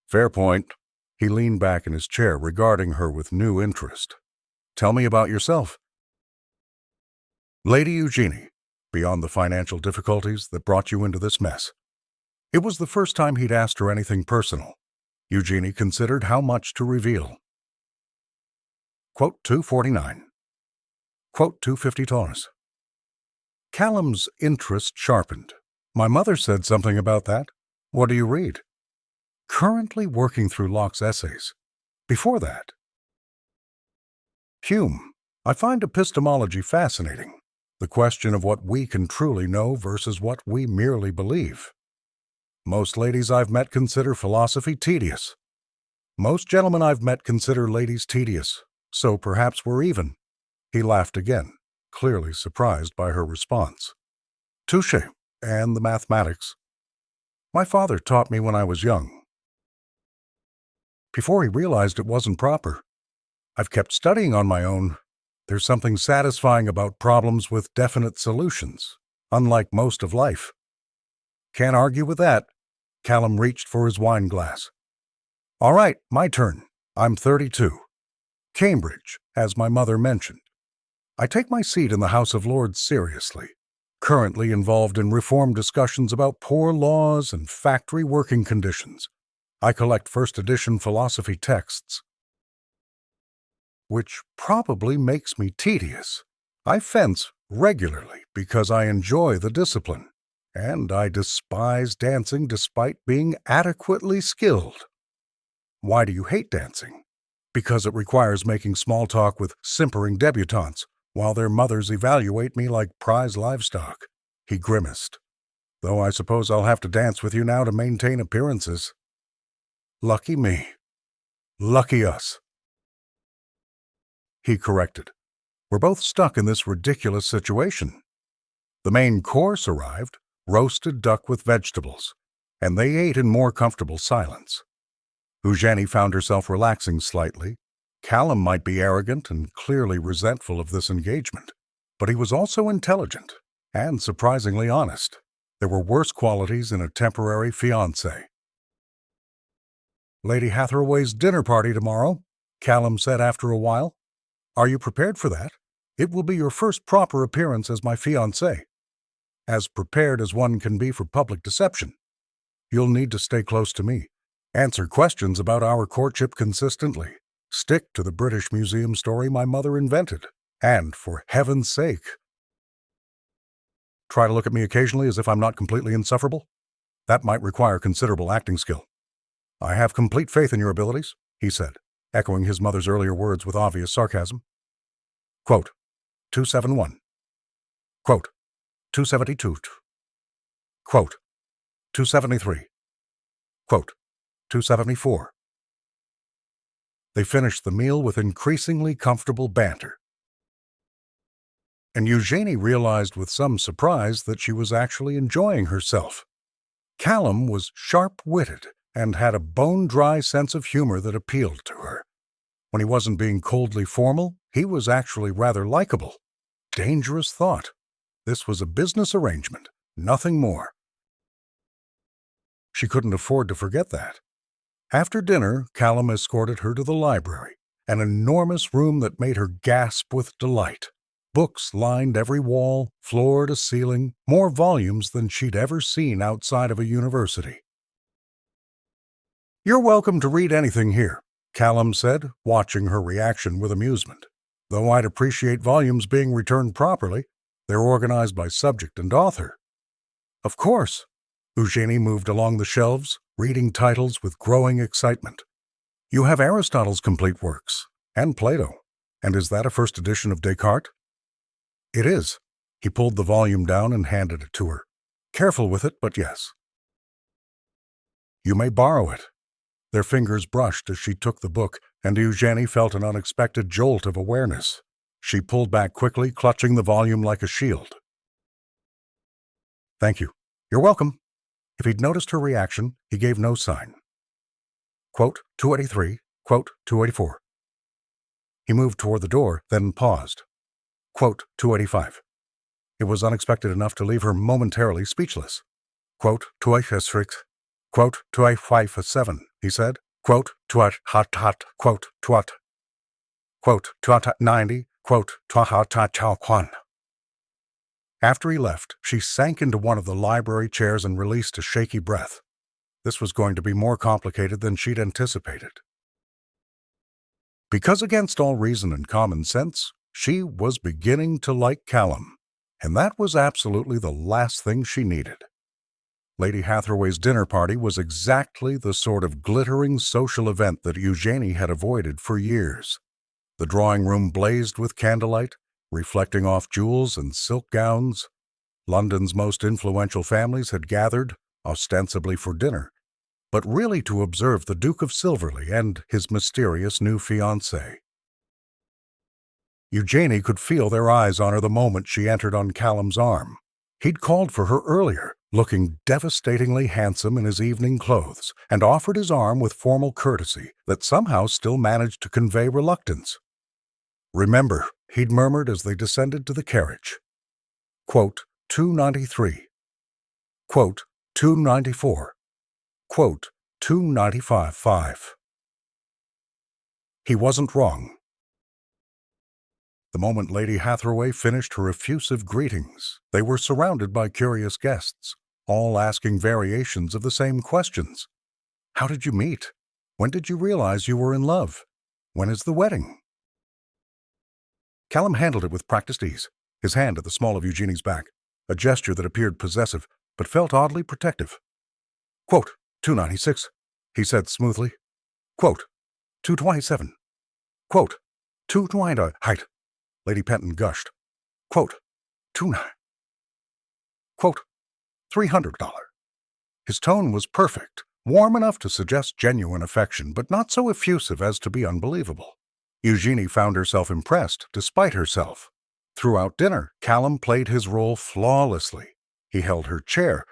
"Fair point." He leaned back in his chair, regarding her with new interest. "Tell me about yourself." "Lady Eugenie, beyond the financial difficulties that brought you into this mess." It was the first time he'd asked her anything personal. Eugenie considered how much to reveal. Quote $2.49. Quote $2.50. Callum's interest sharpened. "My mother said something about that. What do you read?" "Currently working through Locke's essays. Before that, Hume. I find epistemology fascinating. The question of what we can truly know versus what we merely believe. Most ladies I've met consider philosophy tedious. Most gentlemen I've met consider ladies tedious, so perhaps we're even." He laughed again, clearly surprised by her response. "Touché. And the mathematics. My father taught me when I was young, before he realized it wasn't proper. I've kept studying on my own. There's something satisfying about problems with definite solutions, unlike most of life." "Can't argue with that." Callum reached for his wine glass. "All right, my turn. I'm 32. Cambridge, as my mother mentioned. I take my seat in the House of Lords seriously. Currently involved in reform discussions about poor laws and factory working conditions. I collect first edition philosophy texts, which probably makes me tedious. I fence regularly because I enjoy the discipline, and I despise dancing despite being adequately skilled." "Why do you hate dancing?" "Because it requires making small talk with simpering debutantes, while their mothers evaluate me like prize livestock." He grimaced. "Though I suppose I'll have to dance with you now to maintain appearances." "Lucky me. Lucky us," he corrected. "We're both stuck in this ridiculous situation." The main course arrived, roasted duck with vegetables, and they ate in more comfortable silence. Eugenie found herself relaxing slightly. Callum might be arrogant and clearly resentful of this engagement, but he was also intelligent and surprisingly honest. There were worse qualities in a temporary fiancé. "Lady Hathaway's dinner party tomorrow," Callum said after a while. "Are you prepared for that? It will be your first proper appearance as my fiancé. As prepared as one can be for public deception. You'll need to stay close to me. Answer questions about our courtship consistently. Stick to the British Museum story my mother invented. And, for heaven's sake, try to look at me occasionally as if I'm not completely insufferable. That might require considerable acting skill." "I have complete faith in your abilities," he said, echoing his mother's earlier words with obvious sarcasm. Quote, 271. Quote, 272. Quote, 273. Quote, 274. They finished the meal with increasingly comfortable banter. And Eugenie realized with some surprise that she was actually enjoying herself. Callum was sharp-witted and had a bone-dry sense of humor that appealed to her. When he wasn't being coldly formal, he was actually rather likable. Dangerous thought. This was a business arrangement, nothing more. She couldn't afford to forget that. After dinner, Callum escorted her to the library, an enormous room that made her gasp with delight. Books lined every wall, floor to ceiling, more volumes than she'd ever seen outside of a university. "You're welcome to read anything here," Callum said, watching her reaction with amusement. "Though I'd appreciate volumes being returned properly. They're organized by subject and author." "Of course." Eugenie moved along the shelves, reading titles with growing excitement. "You have Aristotle's complete works, and Plato. And is that a first edition of Descartes?" "It is." He pulled the volume down and handed it to her. "Careful with it, but yes." "You may borrow it." Their fingers brushed as she took the book, and Eugenie felt an unexpected jolt of awareness. She pulled back quickly, clutching the volume like a shield. "Thank you. You're welcome." If he'd noticed her reaction, he gave no sign. Quote, 283, quote, 284. He moved toward the door, then paused. Quote, 285. It was unexpected enough to leave her momentarily speechless. Quote, 286, quote, 257, he said. Quote, 2hot, quote, 2 quote, 290, quote, 2 After he left, she sank into one of the library chairs and released a shaky breath. This was going to be more complicated than she'd anticipated. Because against all reason and common sense, she was beginning to like Callum, and that was absolutely the last thing she needed. Lady Hathaway's dinner party was exactly the sort of glittering social event that Eugenie had avoided for years. The drawing room blazed with candlelight, reflecting off jewels and silk gowns. London's most influential families had gathered, ostensibly for dinner, but really to observe the Duke of Silverleigh and his mysterious new fiancée. Eugenie could feel their eyes on her the moment she entered on Callum's arm. He'd called for her earlier, looking devastatingly handsome in his evening clothes, and offered his arm with formal courtesy that somehow still managed to convey reluctance. "Remember," he'd murmured as they descended to the carriage. Quote, 293. Quote, 294. Quote, 295.5. He wasn't wrong. The moment Lady Hathaway finished her effusive greetings, they were surrounded by curious guests, all asking variations of the same questions. How did you meet? When did you realize you were in love? When is the wedding? Callum handled it with practiced ease, his hand at the small of Eugenie's back, a gesture that appeared possessive, but felt oddly protective. Quote, 296, he said smoothly. Quote, 227. Quote, 228. Lady Penton gushed. Quote, "Tuna." Quote, $300. His tone was perfect, warm enough to suggest genuine affection, but not so effusive as to be unbelievable. Eugenie found herself impressed, despite herself. Throughout dinner, Callum played his role flawlessly. He held her chair,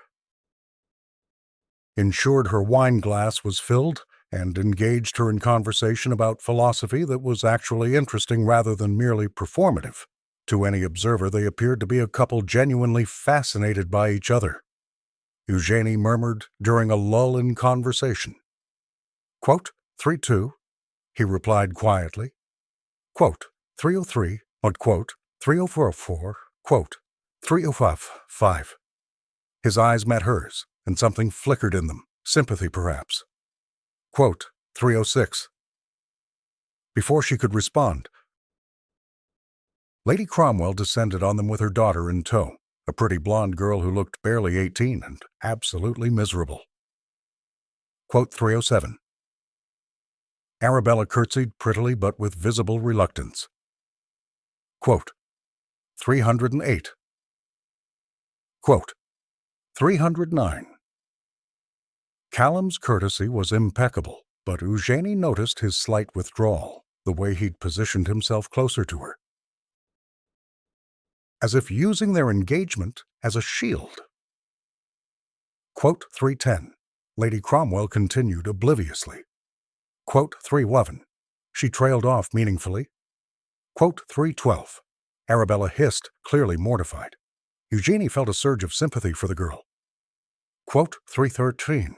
ensured her wine glass was filled, and engaged her in conversation about philosophy that was actually interesting rather than merely performative. To any observer, they appeared to be a couple genuinely fascinated by each other. Eugenie murmured during a lull in conversation. Quote, 3-2, he replied quietly. Quote, 303, quote, 3044, quote, 3055. His eyes met hers, and something flickered in them, sympathy perhaps. Quote, 306. Before she could respond, Lady Cromwell descended on them with her daughter in tow, a pretty blonde girl who looked barely 18 and absolutely miserable. Quote, 307. Arabella curtsied prettily but with visible reluctance. Quote, 308. Quote, 309. Callum's courtesy was impeccable, but Eugenie noticed his slight withdrawal, the way he'd positioned himself closer to her, as if using their engagement as a shield. Quote, 310. Lady Cromwell continued obliviously. Quote, 311. She trailed off meaningfully. Quote, 312. Arabella hissed, clearly mortified. Eugenie felt a surge of sympathy for the girl. Quote, 313.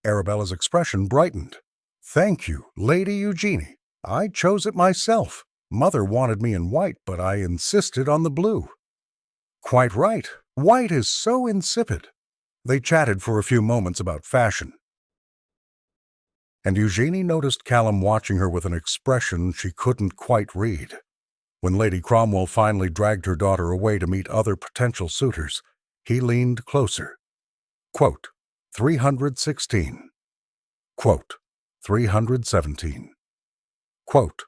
Arabella's expression brightened. Thank you, Lady Eugenie. I chose it myself. Mother wanted me in white, but I insisted on the blue. Quite right. White is so insipid. They chatted for a few moments about fashion, and Eugenie noticed Callum watching her with an expression she couldn't quite read. When Lady Cromwell finally dragged her daughter away to meet other potential suitors, he leaned closer. Quote, 316. Quote, 317. Quote,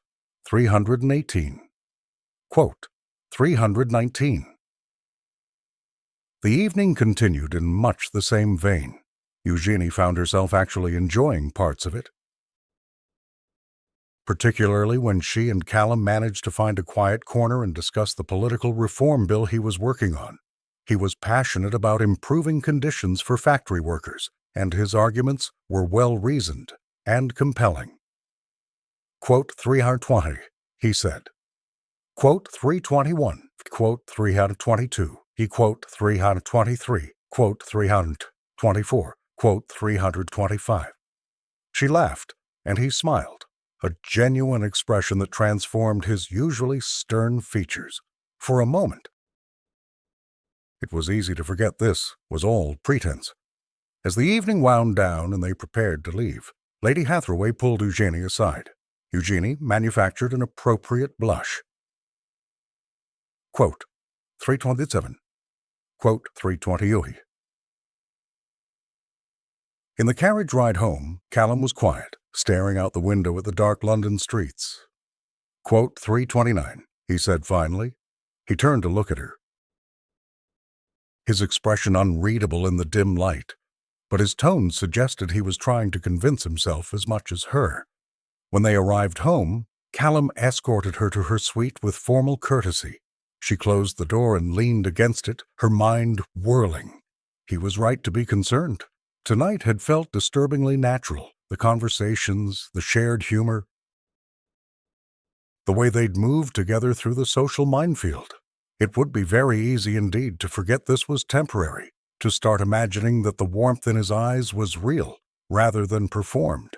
318. Quote, 319. The evening continued in much the same vein. Eugenie found herself actually enjoying parts of it, particularly when she and Callum managed to find a quiet corner and discuss the political reform bill he was working on. He was passionate about improving conditions for factory workers, and his arguments were well-reasoned and compelling. Quote, 320, he said. Quote, 321. Quote, 322. He quote, 323. Quote, 324. Quote, 325. She laughed, and he smiled, a genuine expression that transformed his usually stern features. For a moment, it was easy to forget this was all pretense. As the evening wound down and they prepared to leave, Lady Hathaway pulled Eugenie aside. Eugenie manufactured an appropriate blush. Quote, 327. Quote, 328. In the carriage ride home, Callum was quiet, staring out the window at the dark London streets. Quote, 329, he said finally. He turned to look at her, his expression unreadable in the dim light, but his tone suggested he was trying to convince himself as much as her. When they arrived home, Callum escorted her to her suite with formal courtesy. She closed the door and leaned against it, her mind whirling. He was right to be concerned. Tonight had felt disturbingly natural. The conversations, the shared humor, the way they'd moved together through the social minefield. It would be very easy indeed to forget this was temporary, to start imagining that the warmth in his eyes was real rather than performed.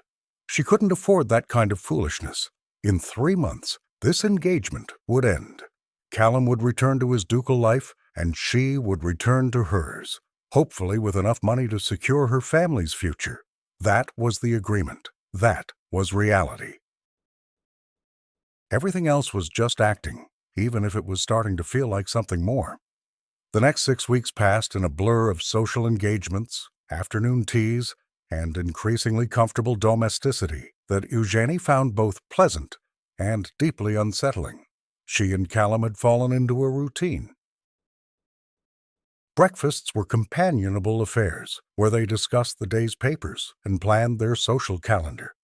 She couldn't afford that kind of foolishness. In 3 months, this engagement would end. Callum would return to his ducal life, and she would return to hers, hopefully with enough money to secure her family's future. That was the agreement. That was reality. Everything else was just acting, even if it was starting to feel like something more. The next 6 weeks passed in a blur of social engagements, afternoon teas, and increasingly comfortable domesticity that Eugenie found both pleasant and deeply unsettling. She and Callum had fallen into a routine. Breakfasts were companionable affairs where they discussed the day's papers and planned their social calendar.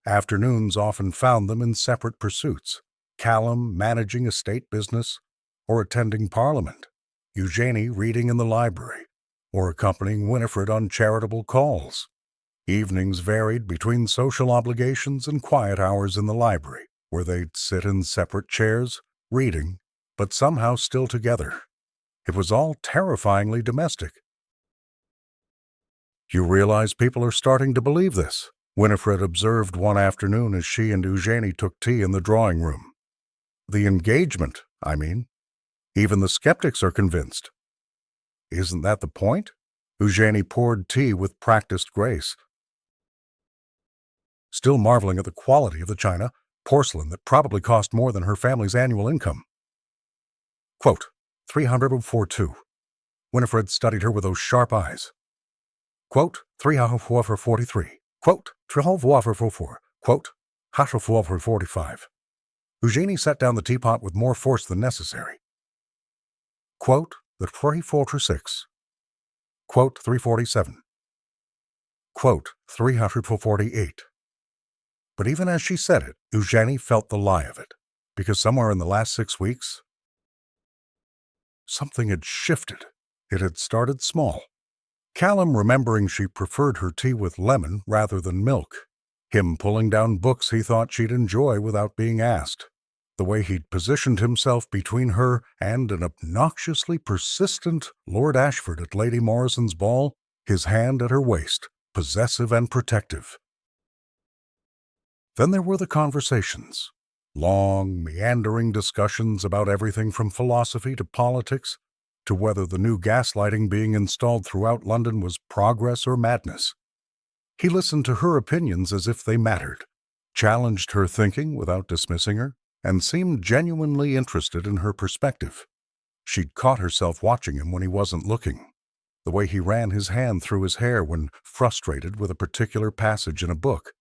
Afternoons often found them in separate pursuits, Callum managing a state business or attending Parliament, Eugenie reading in the library or accompanying Winifred on charitable calls. Evenings varied between social obligations and quiet hours in the library, where they'd sit in separate chairs, reading, but somehow still together. It was all terrifyingly domestic. "You realize people are starting to believe this," Winifred observed one afternoon as she and Eugenie took tea in the drawing room. "The engagement, I mean. Even the skeptics are convinced." "Isn't that the point?" Eugenie poured tea with practiced grace, still marveling at the quality of the china, porcelain that probably cost more than her family's annual income. Quote, 342. Winifred studied her with those sharp eyes. Quote, 343. Quote, 344. Quote, 345. Eugenie set down the teapot with more force than necessary. Quote, the 346. Quote, 347. Quote, 348. But even as she said it, Eugenie felt the lie of it, because somewhere in the last 6 weeks, something had shifted. It had started small. Callum remembering she preferred her tea with lemon rather than milk. Him pulling down books he thought she'd enjoy without being asked. The way he'd positioned himself between her and an obnoxiously persistent Lord Ashford at Lady Morrison's ball, his hand at her waist, possessive and protective. Then there were the conversations. Long, meandering discussions about everything from philosophy to politics, to whether the new gaslighting being installed throughout London was progress or madness. He listened to her opinions as if they mattered, challenged her thinking without dismissing her, and seemed genuinely interested in her perspective. She'd caught herself watching him when he wasn't looking, the way he ran his hand through his hair when frustrated with a particular passage in a book,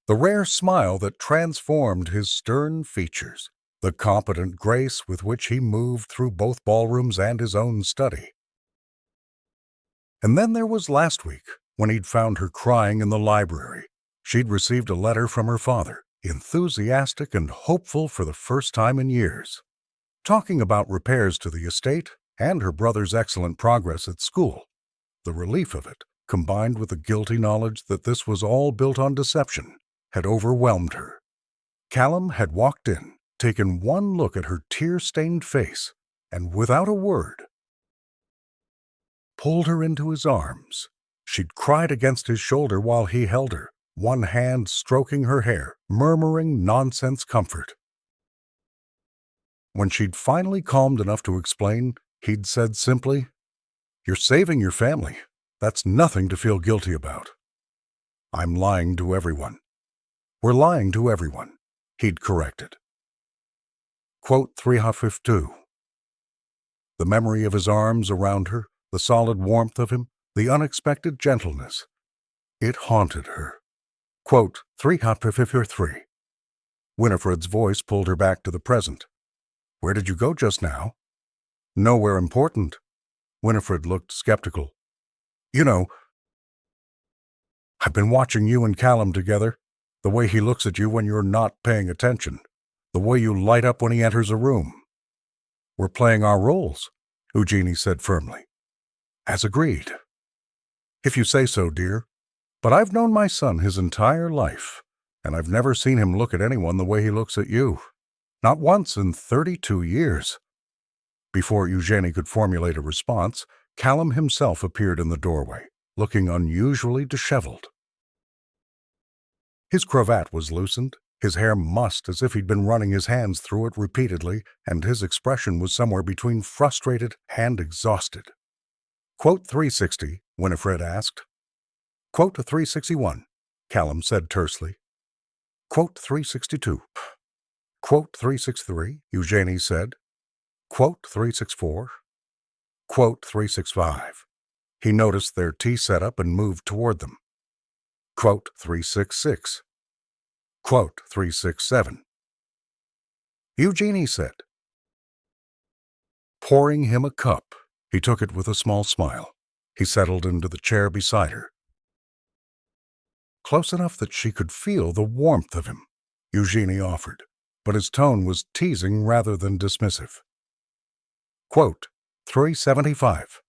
the rare smile that transformed his stern features, the competent grace with which he moved through both ballrooms and his own study. And then there was last week, when he'd found her crying in the library. She'd received a letter from her father, enthusiastic and hopeful for the first time in years, talking about repairs to the estate and her brother's excellent progress at school. The relief of it, combined with the guilty knowledge that this was all built on deception, had overwhelmed her. Callum had walked in, taken one look at her tear-stained face, and without a word, pulled her into his arms. She'd cried against his shoulder while he held her, one hand stroking her hair, murmuring nonsense comfort. When she'd finally calmed enough to explain, he'd said simply, "You're saving your family. That's nothing to feel guilty about." "I'm lying to everyone." "We're lying to everyone," he'd corrected. Quote 352. The memory of his arms around her, the solid warmth of him, the unexpected gentleness. It haunted her. Quote 353. Winifred's voice pulled her back to the present. "Where did you go just now?" "Nowhere important." Winifred looked skeptical. "You know, I've been watching you and Callum together. The way he looks at you when you're not paying attention. The way you light up when he enters a room." "We're playing our roles," Eugenie said firmly. "As agreed." "If you say so, dear. But I've known my son his entire life, and I've never seen him look at anyone the way he looks at you. Not once in 32 years. Before Eugenie could formulate a response, Callum himself appeared in the doorway, looking unusually disheveled. His cravat was loosened, his hair mussed as if he'd been running his hands through it repeatedly, and his expression was somewhere between frustrated and exhausted. Quote 360, Winifred asked. Quote 361, Callum said tersely. Quote 362. Quote 363, Eugenie said. Quote 364. Quote 365. He noticed their tea setup and moved toward them. Quote 366. Quote 367. Eugenie said, pouring him a cup. He took it with a small smile. He settled into the chair beside her, close enough that she could feel the warmth of him. Eugenie offered, but his tone was teasing rather than dismissive. Quote, 375.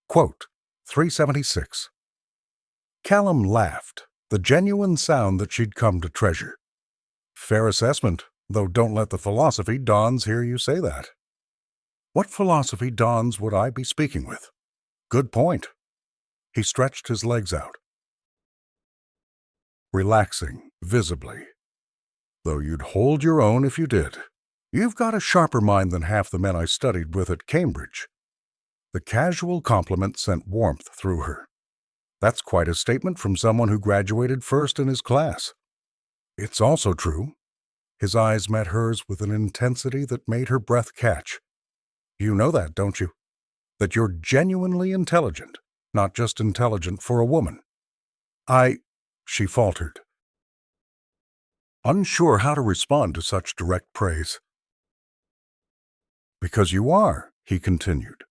Quote, 376. Callum laughed, the genuine sound that she'd come to treasure. Fair assessment, though don't let the philosophy dons hear you say that. What philosophy dons would I be speaking with? Good point. He stretched his legs out, relaxing visibly. Though you'd hold your own if you did. You've got a sharper mind than half the men I studied with at Cambridge. The casual compliment sent warmth through her. That's quite a statement from someone who graduated first in his class. It's also true. His eyes met hers with an intensity that made her breath catch. You know that, don't you? That you're genuinely intelligent, not just intelligent for a woman. She faltered, unsure how to respond to such direct praise. Because you are, he continued,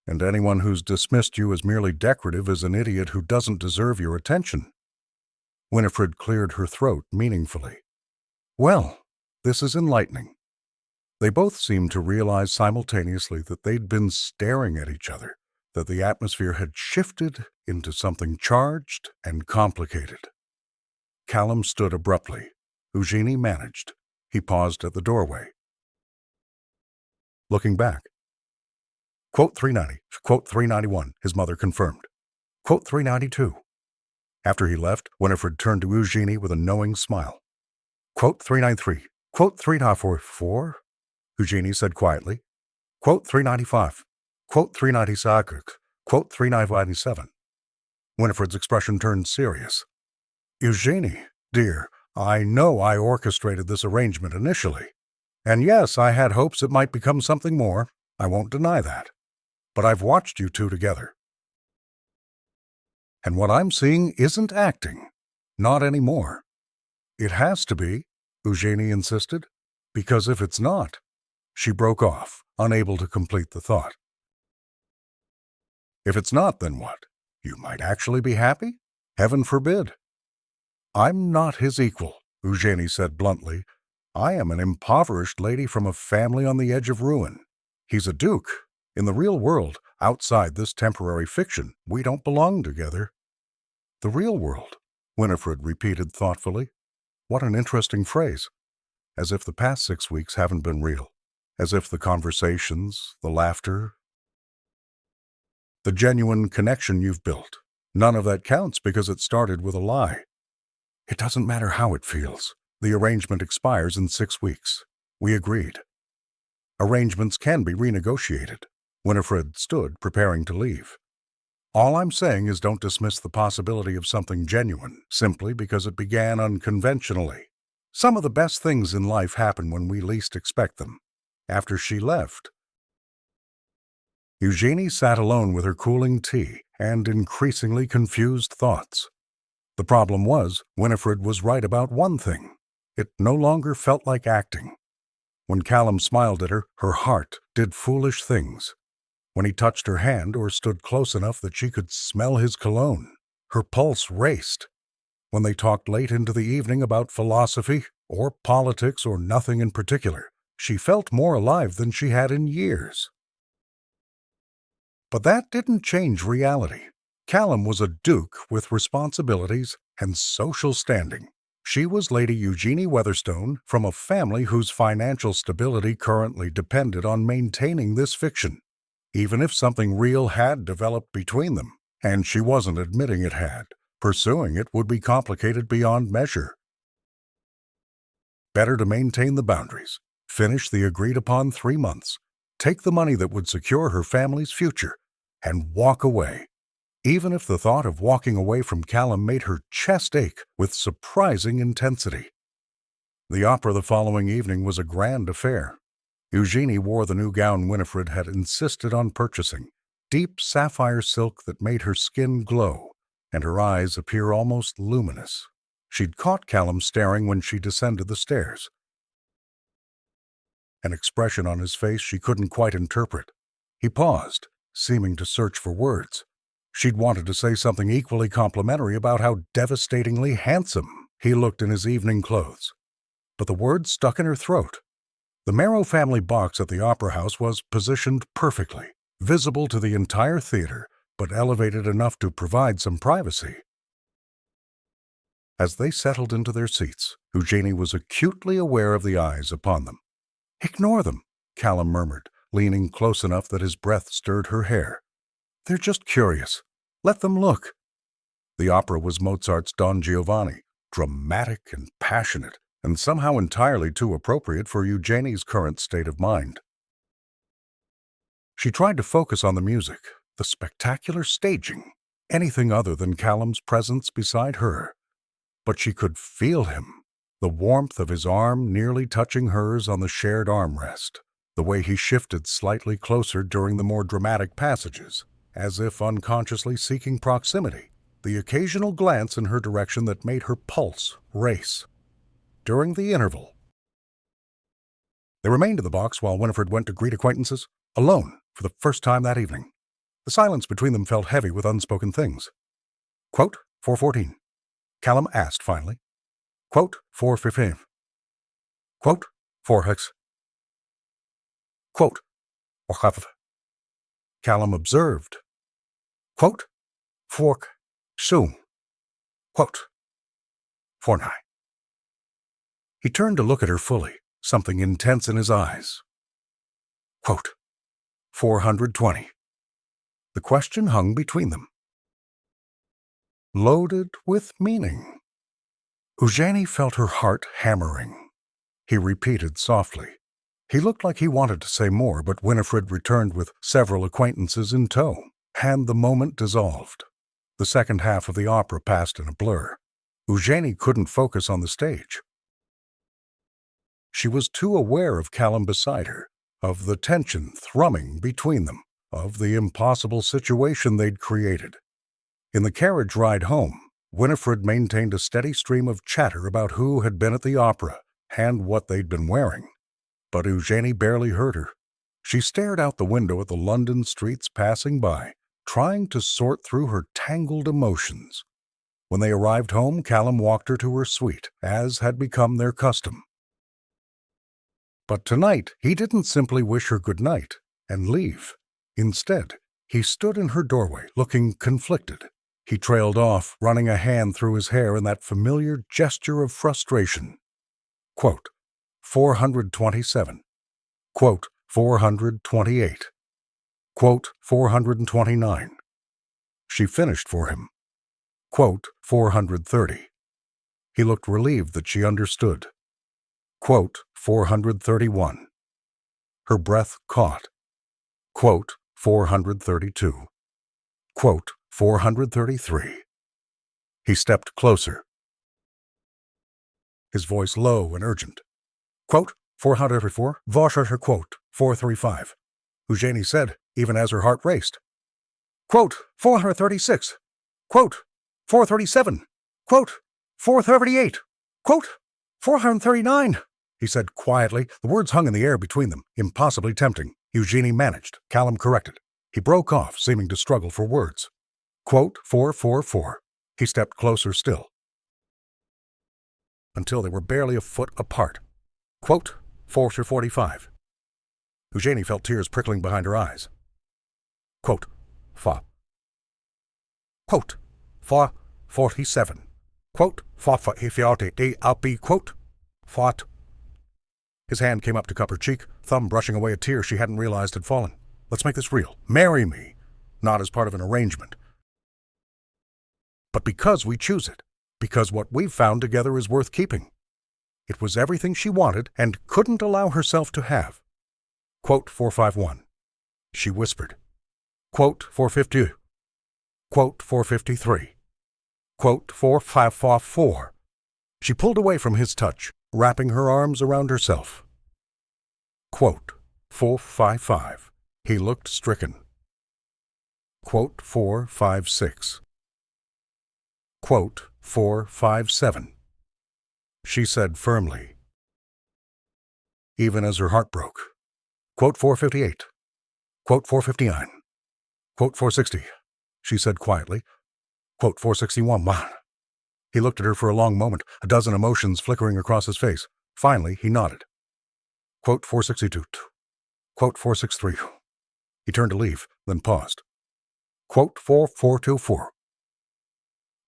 and anyone who's dismissed you as merely decorative is an idiot who doesn't deserve your attention. Winifred cleared her throat meaningfully. Well, this is enlightening. They both seemed to realize simultaneously that they'd been staring at each other, that the atmosphere had shifted into something charged and complicated. Callum stood abruptly. Eugenie managed. He paused at the doorway. Looking back. Quote 390, quote 391, his mother confirmed. Quote 392. After he left, Winifred turned to Eugenie with a knowing smile. Quote 393, quote 394, Eugenie said quietly. Quote 395, quote 396, quote 397. Winifred's expression turned serious. Eugenie, dear, I know I orchestrated this arrangement initially. And yes, I had hopes it might become something more. I won't deny that. But I've watched you two together. And what I'm seeing isn't acting. Not anymore. It has to be, Eugenie insisted, because if it's not, she broke off, unable to complete the thought. If it's not, then what? You might actually be happy? Heaven forbid. I'm not his equal, Eugenie said bluntly. I am an impoverished lady from a family on the edge of ruin. He's a duke. In the real world, outside this temporary fiction, we don't belong together. The real world, Winifred repeated thoughtfully. What an interesting phrase. As if the past 6 weeks haven't been real. As if the conversations, the laughter, the genuine connection you've built, none of that counts because it started with a lie. It doesn't matter how it feels. The arrangement expires in 6 weeks. We agreed. Arrangements can be renegotiated. Winifred stood, preparing to leave. All I'm saying is don't dismiss the possibility of something genuine, simply because it began unconventionally. Some of the best things in life happen when we least expect them. After she left, Eugenie sat alone with her cooling tea and increasingly confused thoughts. The problem was, Winifred was right about one thing. It no longer felt like acting. When Callum smiled at her, her heart did foolish things. When he touched her hand or stood close enough that she could smell his cologne, her pulse raced. When they talked late into the evening about philosophy or politics or nothing in particular, she felt more alive than she had in years. But that didn't change reality. Callum was a duke with responsibilities and social standing. She was Lady Eugenie Weatherstone from a family whose financial stability currently depended on maintaining this fiction, even if something real had developed between them, and she wasn't admitting it had. Pursuing it would be complicated beyond measure. Better to maintain the boundaries, finish the agreed-upon 3 months, take the money that would secure her family's future, and walk away. Even if the thought of walking away from Callum made her chest ache with surprising intensity. The opera the following evening was a grand affair. Eugenie wore the new gown Winifred had insisted on purchasing, deep sapphire silk that made her skin glow and her eyes appear almost luminous. She'd caught Callum staring when she descended the stairs. an expression on his face she couldn't quite interpret. He paused, seeming to search for words. She'd wanted to say something equally complimentary about how devastatingly handsome he looked in his evening clothes, but the words stuck in her throat. The Merrow family box at the Opera House was positioned perfectly, visible to the entire theater, but elevated enough to provide some privacy. As they settled into their seats, Eugenie was acutely aware of the eyes upon them. "Ignore them," Callum murmured, leaning close enough that his breath stirred her hair. "They're just curious. Let them look." The opera was Mozart's Don Giovanni, dramatic and passionate, and somehow entirely too appropriate for Eugenie's current state of mind. She tried to focus on the music, the spectacular staging, anything other than Callum's presence beside her. But she could feel him, the warmth of his arm nearly touching hers on the shared armrest, the way he shifted slightly closer during the more dramatic passages, as if unconsciously seeking proximity, the occasional glance in her direction that made her pulse race. During the interval, they remained in the box while Winifred went to greet acquaintances, alone for the first time that evening. The silence between them felt heavy with unspoken things. "Quote, 4:14. Callum asked finally. "Quote, 4:15. Quote, 4:00. Quote, 4:00. Callum observed. Quote, 4:00. Soon. Quote, 4:09. He turned to look at her fully, something intense in his eyes. Quote, 420. The question hung between them, loaded with meaning. Eugenie felt her heart hammering. He repeated softly. He looked like he wanted to say more, but Winifred returned with several acquaintances in tow, and the moment dissolved. The second half of the opera passed in a blur. Eugenie couldn't focus on the stage. She was too aware of Callum beside her, of the tension thrumming between them, of the impossible situation they'd created. In the carriage ride home, Winifred maintained a steady stream of chatter about who had been at the opera and what they'd been wearing. But Eugenie barely heard her. She stared out the window at the London streets passing by, trying to sort through her tangled emotions. When they arrived home, Callum walked her to her suite, as had become their custom. But tonight, he didn't simply wish her good night and leave. Instead, he stood in her doorway, looking conflicted. He trailed off, running a hand through his hair in that familiar gesture of frustration. Quote, 427. Quote, 428. Quote, 429. She finished for him. Quote, 430. He looked relieved that she understood. Quote, 431. Her breath caught. Quote, 432. Quote, 433. He stepped closer, his voice low and urgent. Quote, 434, Washer, quote, 435. Eugenie said, even as her heart raced. Quote, 436. Quote, 437. Quote, 438. Quote, 439. He said quietly. The words hung in the air between them, impossibly tempting. Eugenie managed. Callum corrected. He broke off, seeming to struggle for words. Quote, 444. He stepped closer still, until they were barely a foot apart. Quote, 445. Eugenie felt tears prickling behind her eyes. Quote, 4. Quote, 447. Quote, 448. I'll be, quote, 4. His hand came up to cup her cheek, thumb brushing away a tear she hadn't realized had fallen. Let's make this real. Marry me. Not as part of an arrangement, but because we choose it. Because what we've found together is worth keeping. It was everything she wanted and couldn't allow herself to have. Quote, 451. She whispered. Quote, 450. Quote, 453. Quote, 4544. She pulled away from his touch, wrapping her arms around herself. Quote, 455. He looked stricken. Quote, 456. Quote, 457. She said firmly, even as her heart broke. Quote 458. Quote 459. Quote 460, she said quietly. Quote 461, wow. He looked at her for a long moment, a dozen emotions flickering across his face. Finally, he nodded. Quote 462. Quote 463. He turned to leave, then paused. Quote 4424.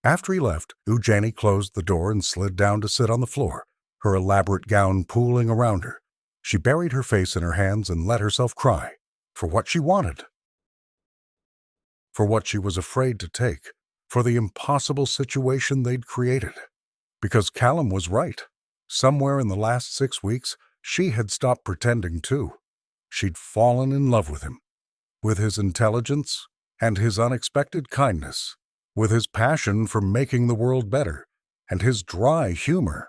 After he left, Eugenie closed the door and slid down to sit on the floor, her elaborate gown pooling around her. She buried her face in her hands and let herself cry, for what she wanted. For what she was afraid to take, for the impossible situation they'd created. Because Callum was right. Somewhere in the last 6 weeks, she had stopped pretending too. She'd fallen in love with him, with his intelligence and his unexpected kindness, with his passion for making the world better, and his dry humor,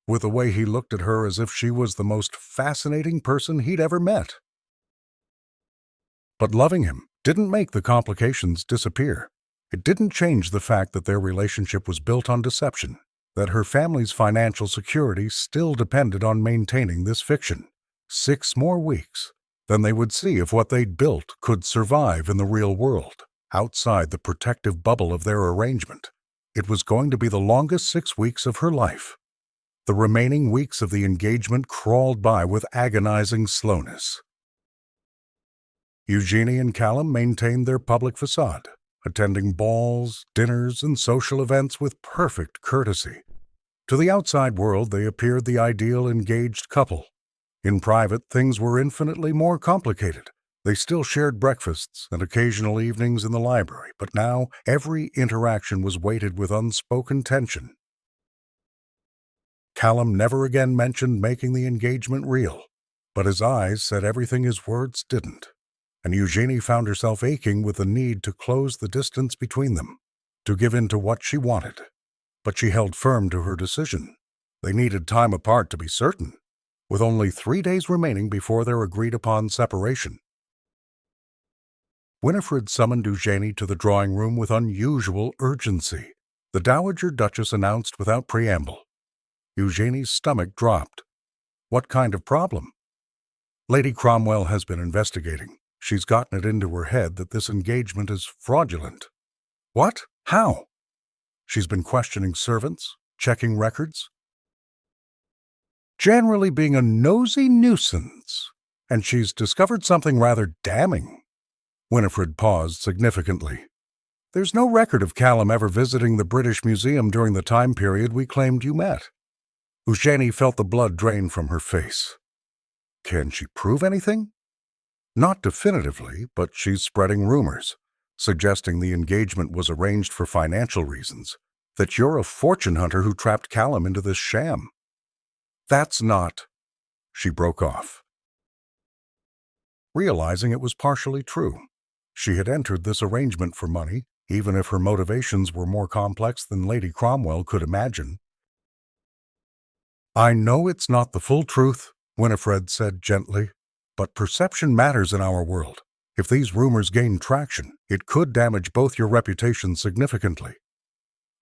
with the way he looked at her as if she was the most fascinating person he'd ever met. But loving him didn't make the complications disappear. It didn't change the fact that their relationship was built on deception, that her family's financial security still depended on maintaining this fiction. 6 more weeks, then they would see if what they'd built could survive in the real world, outside the protective bubble of their arrangement. It was going to be the longest 6 weeks of her life. The remaining weeks of the engagement crawled by with agonizing slowness. Eugenie and Callum maintained their public facade, attending balls, dinners, and social events with perfect courtesy. To the outside world, they appeared the ideal engaged couple. In private, things were infinitely more complicated. They still shared breakfasts and occasional evenings in the library, but now every interaction was weighted with unspoken tension. Callum never again mentioned making the engagement real, but his eyes said everything his words didn't. And Eugenie found herself aching with the need to close the distance between them, to give in to what she wanted. But she held firm to her decision. They needed time apart to be certain, with only 3 days remaining before their agreed-upon separation. Winifred summoned Eugenie to the drawing room with unusual urgency. The Dowager Duchess announced without preamble. Eugenie's stomach dropped. What kind of problem? Lady Cromwell has been investigating. She's gotten it into her head that this engagement is fraudulent. What? How? She's been questioning servants, checking records, generally being a nosy nuisance, and she's discovered something rather damning. Winifred paused significantly. There's no record of Callum ever visiting the British Museum during the time period we claimed you met. Eugenie felt the blood drain from her face. Can she prove anything? Not definitively, but she's spreading rumors, suggesting the engagement was arranged for financial reasons, that you're a fortune hunter who trapped Callum into this sham. That's not... She broke off. Realizing it was partially true, she had entered this arrangement for money, even if her motivations were more complex than Lady Cromwell could imagine. I know it's not the full truth, Winifred said gently. But perception matters in our world. If these rumors gain traction, it could damage both your reputation significantly.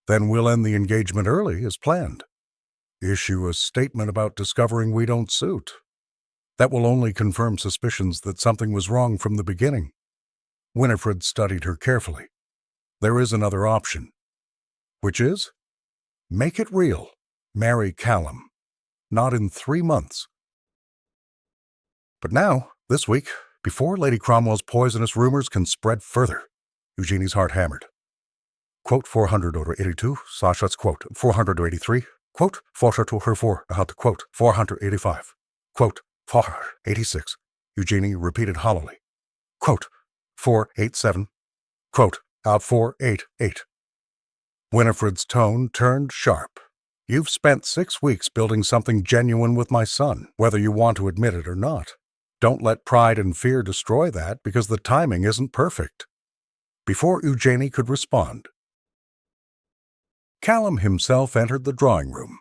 Then we'll end the engagement early as planned. Issue a statement about discovering we don't suit. That will only confirm suspicions that something was wrong from the beginning. Winifred studied her carefully. There is another option. Which is? Make it real. Marry Callum. Not in 3 months. But now, this week, before Lady Cromwell's poisonous rumors can spread further, Eugenie's heart hammered. Quote 482, Sasha's quote 483, quote 484, quote 485, quote 486, Eugenie repeated hollowly. Quote 487, quote 488. Winifred's tone turned sharp. You've spent 6 weeks building something genuine with my son, whether you want to admit it or not. Don't let pride and fear destroy that because the timing isn't perfect. Before Eugenie could respond, Callum himself entered the drawing room.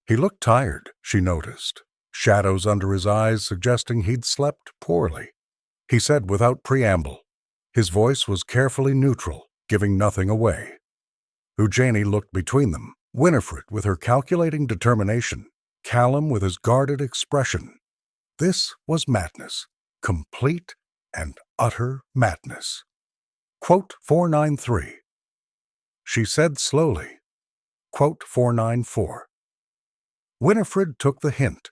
He looked tired, she noticed, shadows under his eyes suggesting he'd slept poorly. He said without preamble. His voice was carefully neutral, giving nothing away. Eugenie looked between them, Winifred with her calculating determination, Callum with his guarded expression. This was madness, complete and utter madness. Quote 493. She said slowly. Quote 494. Winifred took the hint,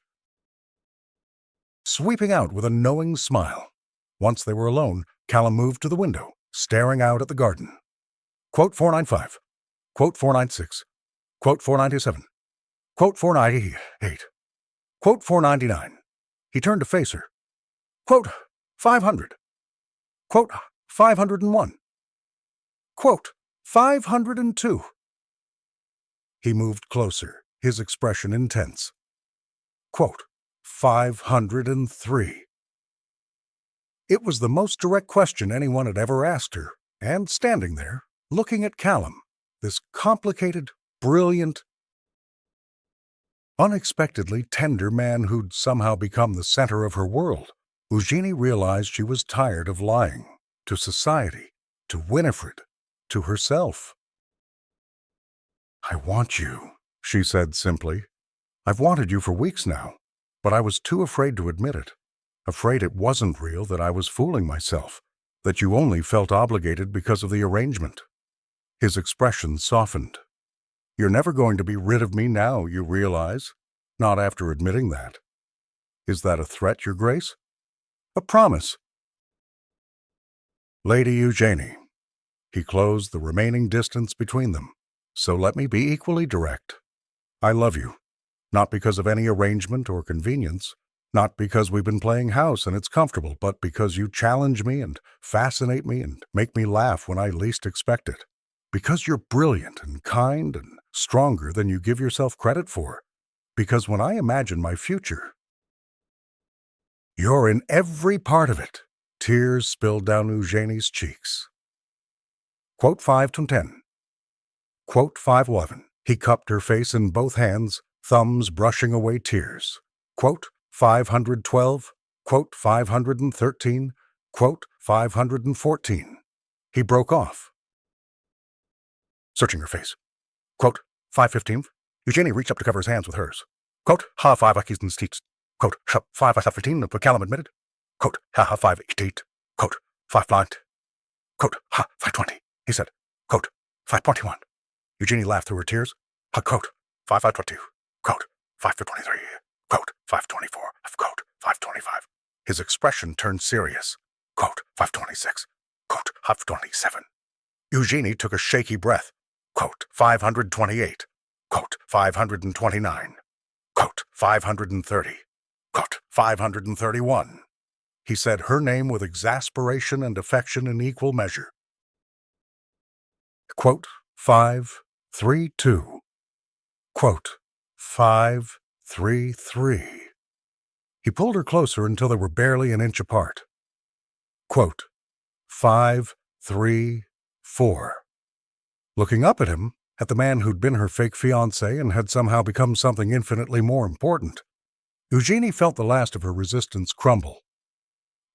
sweeping out with a knowing smile. Once they were alone, Callum moved to the window, staring out at the garden. Quote 495. Quote 496. Quote 497. Quote 498. Quote 499. He turned to face her. Quote 500. Quote 501. Quote 502. He moved closer, his expression intense. Quote 503. It was the most direct question anyone had ever asked her, and standing there, looking at Callum, this complicated, brilliant, unexpectedly tender man who'd somehow become the center of her world, Eugenie realized she was tired of lying to society, to Winifred, to herself. "I want you," she said simply. "I've wanted you for weeks now, but I was too afraid to admit it. Afraid it wasn't real, that I was fooling myself, that you only felt obligated because of the arrangement." His expression softened. "You're never going to be rid of me now, you realize, not after admitting that. Is that a threat, Your Grace?" "A promise." "Lady Eugenie." He closed the remaining distance between them. "So let me be equally direct. I love you, not because of any arrangement or convenience, not because we've been playing house and it's comfortable, but because you challenge me and fascinate me and make me laugh when I least expect it. Because you're brilliant and kind and stronger than you give yourself credit for. Because when I imagine my future, you're in every part of it." Tears spilled down Eugenie's cheeks. Quote 510. Quote 511. He cupped her face in both hands, thumbs brushing away tears. Quote 512. Quote 513. Quote 514. He broke off, searching her face. Quote 515. Eugenie reached up to cover his hands with hers. Quote ha 5 akis teats. Quote 5 15. But Callum admitted. Quote ha 5 8. Quote 5 blind. Quote ha 520. He said. Quote 521. Eugenie laughed through her tears. Quote 522. Quote 523. Quote 524. Quote 525. His expression turned serious. Quote 526. Quote 527. Eugenie took a shaky breath. Quote 528. Quote 529. Quote 530. Quote 531. He said her name with exasperation and affection in equal measure. Quote 532. Quote 533. He pulled her closer until they were barely an inch apart. Quote 534. Looking up at him, at the man who'd been her fake fiancé and had somehow become something infinitely more important, Eugenie felt the last of her resistance crumble.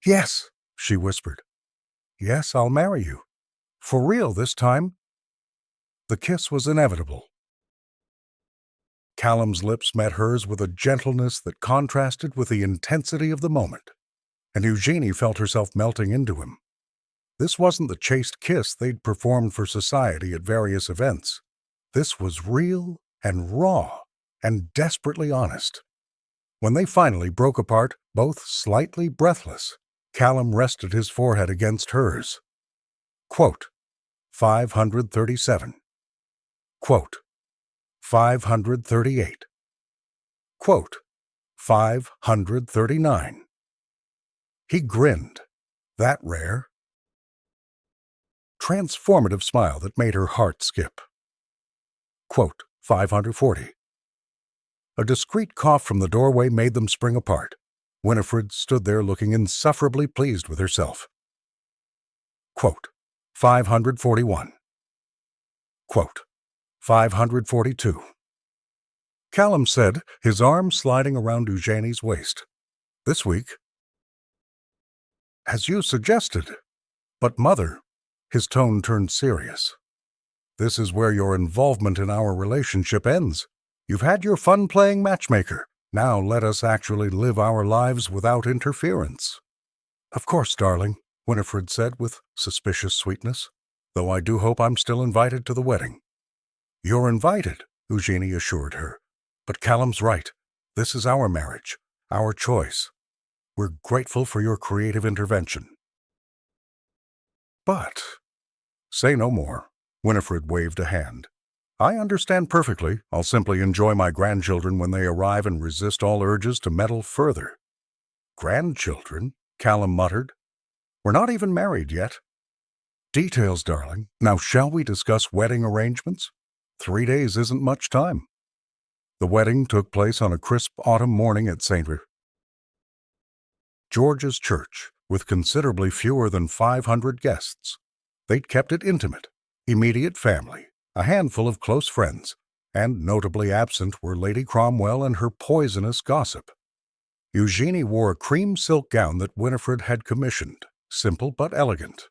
"Yes," she whispered. "Yes, I'll marry you. For real this time." The kiss was inevitable. Callum's lips met hers with a gentleness that contrasted with the intensity of the moment, and Eugenie felt herself melting into him. This wasn't the chaste kiss they'd performed for society at various events. This was real and raw and desperately honest. When they finally broke apart, both slightly breathless, Callum rested his forehead against hers. Quote 537. Quote 538. Quote 539. He grinned, that rare, transformative smile that made her heart skip. Quote 540. A discreet cough from the doorway made them spring apart. Winifred stood there looking insufferably pleased with herself. Quote 541. Quote 542. Callum said, his arm sliding around Eugenie's waist. "This week, as you suggested. But, Mother," his tone turned serious, "this is where your involvement in our relationship ends. You've had your fun playing matchmaker. Now let us actually live our lives without interference." "Of course, darling," Winifred said with suspicious sweetness, "though I do hope I'm still invited to the wedding." "You're invited," Eugenie assured her. "But Callum's right. This is our marriage, our choice. We're grateful for your creative intervention." "But—" "Say no more." Winifred waved a hand. "I understand perfectly. I'll simply enjoy my grandchildren when they arrive and resist all urges to meddle further." "Grandchildren?" Callum muttered. "We're not even married yet." "Details, darling. Now shall we discuss wedding arrangements? 3 days isn't much time." The wedding took place on a crisp autumn morning at St. George's Church, with considerably fewer than 500 guests. They'd kept it intimate, immediate family, a handful of close friends, and notably absent were Lady Cromwell and her poisonous gossip. Eugenie wore a cream silk gown that Winifred had commissioned, simple but elegant.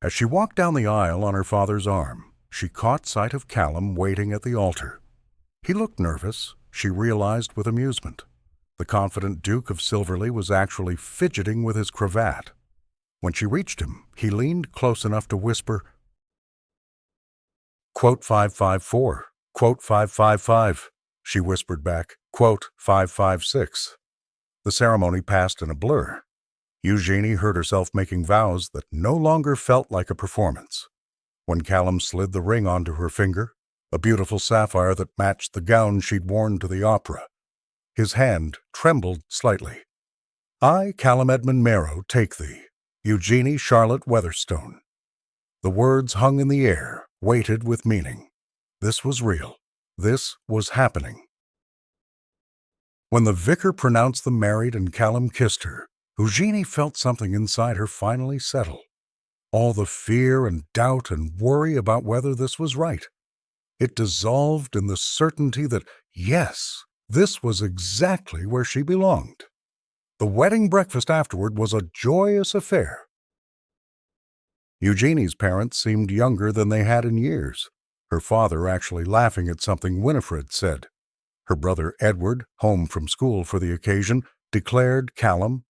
As she walked down the aisle on her father's arm, she caught sight of Callum waiting at the altar. He looked nervous, she realized with amusement. The confident Duke of Silverleigh was actually fidgeting with his cravat. When she reached him, he leaned close enough to whisper, "Quote 554, quote 555, she whispered back, "Quote 556. The ceremony passed in a blur. Eugenie heard herself making vows that no longer felt like a performance. When Callum slid the ring onto her finger, a beautiful sapphire that matched the gown she'd worn to the opera, his hand trembled slightly. "I, Callum Edmund Merrow, take thee, Eugenie Charlotte Weatherstone." The words hung in the air, weighted with meaning. This was real. This was happening. When the vicar pronounced them married and Callum kissed her, Eugenie felt something inside her finally settle. All the fear and doubt and worry about whether this was right. It dissolved in the certainty that, yes, this was exactly where she belonged. The wedding breakfast afterward was a joyous affair. Eugenie's parents seemed younger than they had in years, her father actually laughing at something Winifred said. Her brother Edward, home from school for the occasion, declared Callum,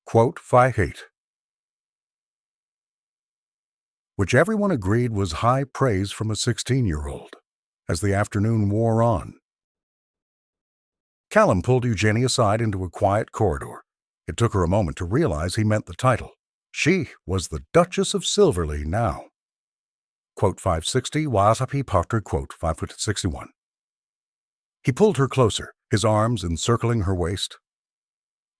quote 58, which everyone agreed was high praise from a 16-year-old. As the afternoon wore on, Callum pulled Eugenie aside into a quiet corridor. It took her a moment to realize he meant the title. She was the Duchess of Silverleigh now. Quote 560, Wasapi Potter, quote 561. He pulled her closer, his arms encircling her waist.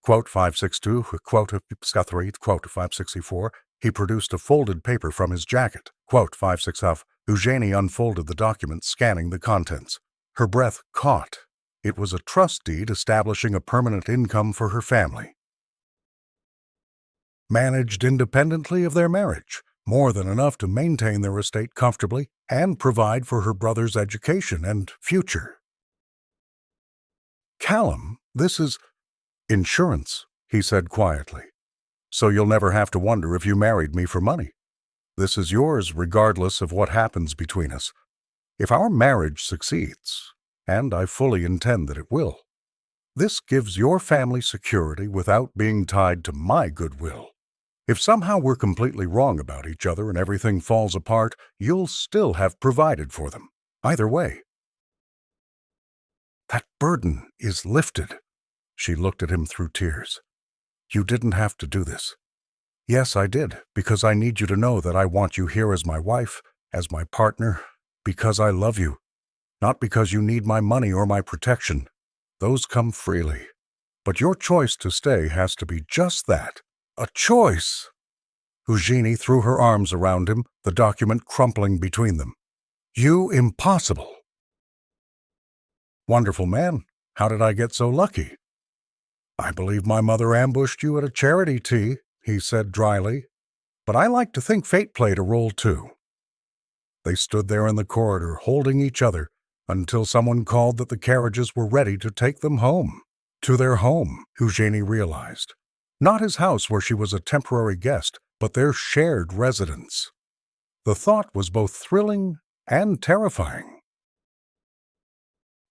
Quote 562, quote 563, quote 564. He produced a folded paper from his jacket. Quote 565. Eugenie unfolded the document, scanning the contents. Her breath caught. It was a trust deed establishing a permanent income for her family. Managed independently of their marriage, more than enough to maintain their estate comfortably and provide for her brother's education and future. Callum, this is insurance, he said quietly. So you'll never have to wonder if you married me for money. This is yours regardless of what happens between us. If our marriage succeeds, and I fully intend that it will, this gives your family security without being tied to my goodwill. If somehow we're completely wrong about each other and everything falls apart, you'll still have provided for them. Either way. That burden is lifted. She looked at him through tears. You didn't have to do this. Yes, I did, because I need you to know that I want you here as my wife, as my partner, because I love you. Not because you need my money or my protection. Those come freely. But your choice to stay has to be just that, a choice. Eugenie threw her arms around him, the document crumpling between them. You impossible. Wonderful man. How did I get so lucky? I believe my mother ambushed you at a charity tea, he said dryly. But I like to think fate played a role too. They stood there in the corridor, holding each other, until someone called that the carriages were ready to take them home. To their home, Eugenie realized. Not his house where she was a temporary guest, but their shared residence. The thought was both thrilling and terrifying.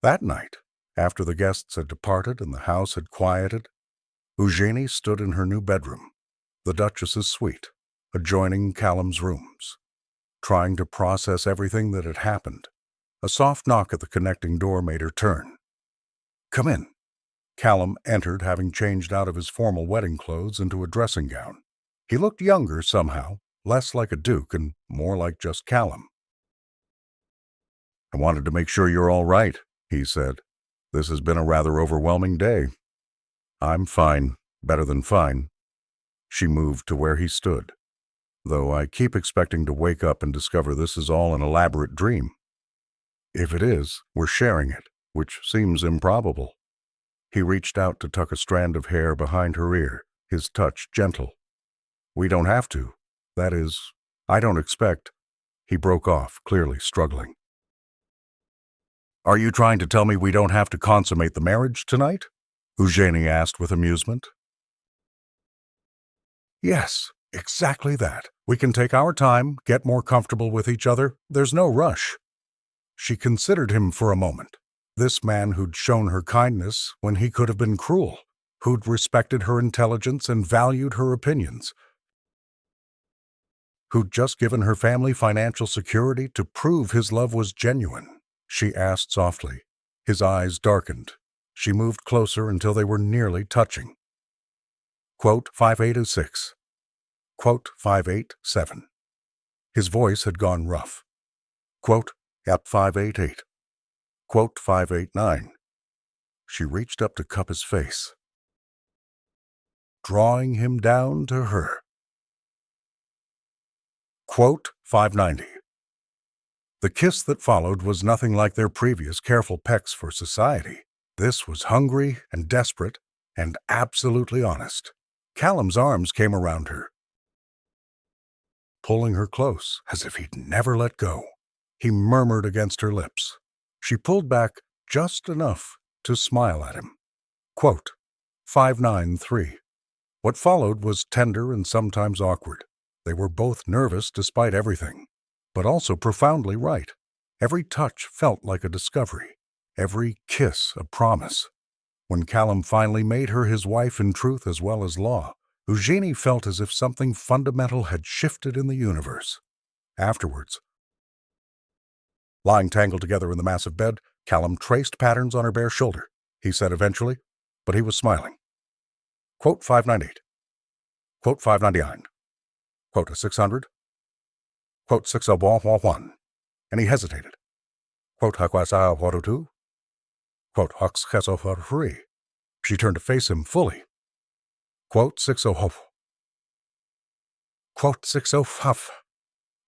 That night, after the guests had departed and the house had quieted, Eugenie stood in her new bedroom, the Duchess's suite, adjoining Callum's rooms, trying to process everything that had happened. A soft knock at the connecting door made her turn. "Come in." Callum entered, having changed out of his formal wedding clothes into a dressing gown. He looked younger somehow, less like a duke and more like just Callum. "I wanted to make sure you're all right," he said. "This has been a rather overwhelming day." "I'm fine, better than fine." She moved to where he stood, "though I keep expecting to wake up and discover this is all an elaborate dream. If it is, we're sharing it, which seems improbable." He reached out to tuck a strand of hair behind her ear, his touch gentle. "We don't have to. That is, I don't expect—" He broke off, clearly struggling. "Are you trying to tell me we don't have to consummate the marriage tonight?" Eugenie asked with amusement. "Yes, exactly that. We can take our time, get more comfortable with each other. There's no rush." She considered him for a moment. This man who'd shown her kindness when he could have been cruel, who'd respected her intelligence and valued her opinions, who'd just given her family financial security to prove his love was genuine. She asked softly. His eyes darkened. She moved closer until they were nearly touching. Quote 5806. Quote 587. His voice had gone rough. Quote at 588. Quote 589. She reached up to cup his face, drawing him down to her. Quote 590. The kiss that followed was nothing like their previous careful pecks for society. This was hungry and desperate and absolutely honest. Callum's arms came around her, pulling her close as if he'd never let go. He murmured against her lips. She pulled back just enough to smile at him. Quote 593. What followed was tender and sometimes awkward. They were both nervous despite everything, but also profoundly right. Every touch felt like a discovery, every kiss a promise. When Callum finally made her his wife in truth as well as law, Eugenie felt as if something fundamental had shifted in the universe. Afterwards, lying tangled together in the massive bed, Callum traced patterns on her bare shoulder. He said eventually, but he was smiling. Quote 598. Quote 599. Quote 600. Quote 601. And he hesitated. Quote 602. Quote 603. She turned to face him fully. Quote 600. Quote 605.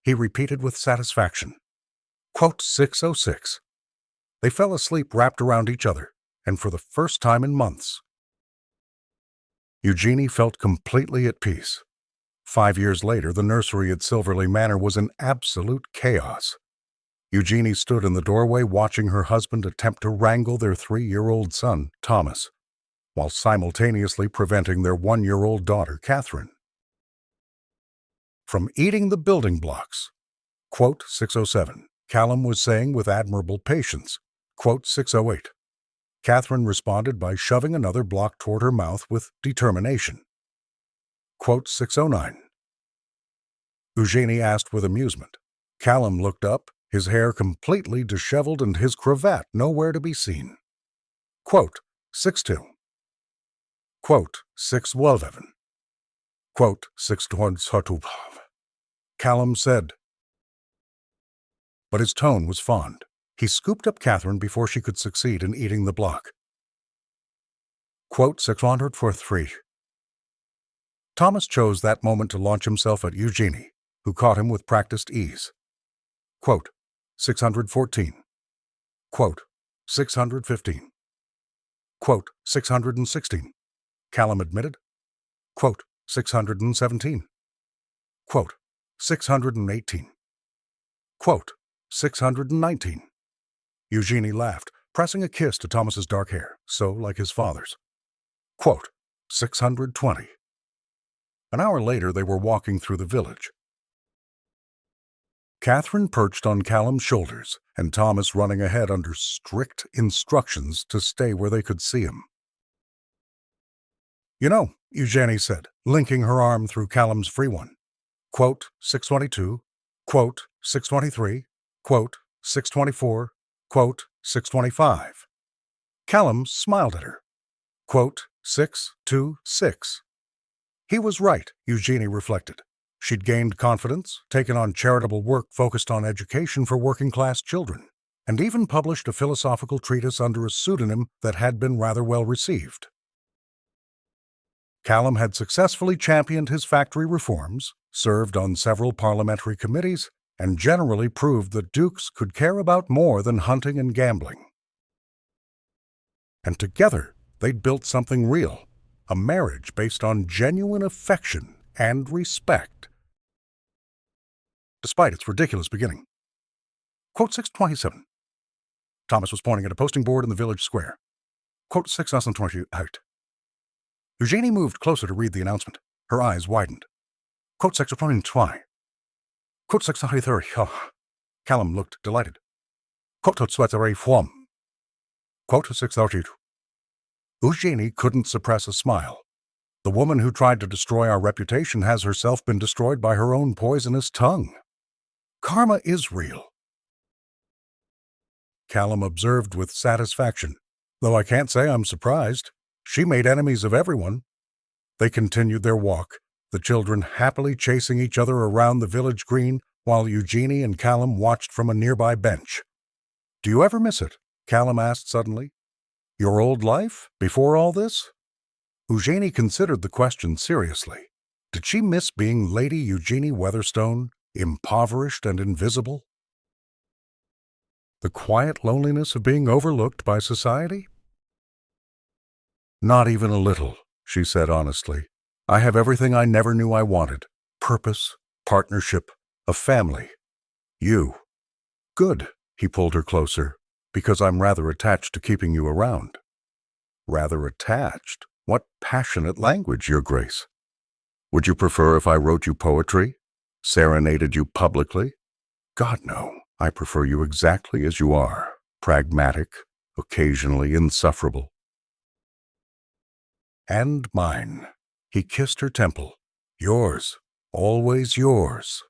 He repeated with satisfaction. Quote 606. They fell asleep wrapped around each other, and for the first time in months, Eugenie felt completely at peace. 5 years later, the nursery at Silverleigh Manor was in absolute chaos. Eugenie stood in the doorway watching her husband attempt to wrangle their 3-year-old son, Thomas, while simultaneously preventing their 1-year-old daughter, Catherine, from eating the building blocks. Quote 607. Callum was saying with admirable patience. Quote 608. Catherine responded by shoving another block toward her mouth with determination. Quote 609. Eugenie asked with amusement. Callum looked up, his hair completely disheveled and his cravat nowhere to be seen. Quote 62. Quote 611. Quote 612. Callum said, but his tone was fond. He scooped up Catherine before she could succeed in eating the block. Quote 643. Thomas chose that moment to launch himself at Eugenie, who caught him with practiced ease. Quote 614. Quote 615. Quote 616. Callum admitted. Quote 617. Quote 618. Quote 619. Eugenie laughed, pressing a kiss to Thomas's dark hair, so like his father's. Quote 620. An hour later, they were walking through the village. Catherine perched on Callum's shoulders, and Thomas running ahead under strict instructions to stay where they could see him. "You know," Eugenie said, linking her arm through Callum's free one. Quote 622, quote 623, quote 624, quote 625. Callum smiled at her. Quote 626. He was right, Eugenie reflected. She'd gained confidence, taken on charitable work focused on education for working-class children, and even published a philosophical treatise under a pseudonym that had been rather well received. Callum had successfully championed his factory reforms, served on several parliamentary committees, and generally proved that dukes could care about more than hunting and gambling. And together, they'd built something real, a marriage based on genuine affection and respect. Despite its ridiculous beginning. Quote 627. Thomas was pointing at a posting board in the village square. Quote 628. Eugenie moved closer to read the announcement. Her eyes widened. Quote 622. Quote 623. Callum looked delighted. Quote 624. Quote 632. Eugenie couldn't suppress a smile. The woman who tried to destroy our reputation has herself been destroyed by her own poisonous tongue. Karma is real. Callum observed with satisfaction, though I can't say I'm surprised. She made enemies of everyone. They continued their walk, the children happily chasing each other around the village green while Eugenie and Callum watched from a nearby bench. "Do you ever miss it?" Callum asked suddenly. "Your old life, before all this?" Eugenie considered the question seriously. Did she miss being Lady Eugenie Weatherstone, impoverished and invisible? The quiet loneliness of being overlooked by society? "Not even a little," she said honestly. "I have everything I never knew I wanted. Purpose, partnership, a family. You." "Good," he pulled her closer, "because I'm rather attached to keeping you around." "Rather attached? What passionate language, Your Grace. Would you prefer if I wrote you poetry? Serenaded you publicly?" "God, no. I prefer you exactly as you are. Pragmatic, occasionally insufferable." "And mine." He kissed her temple. "Yours, always yours."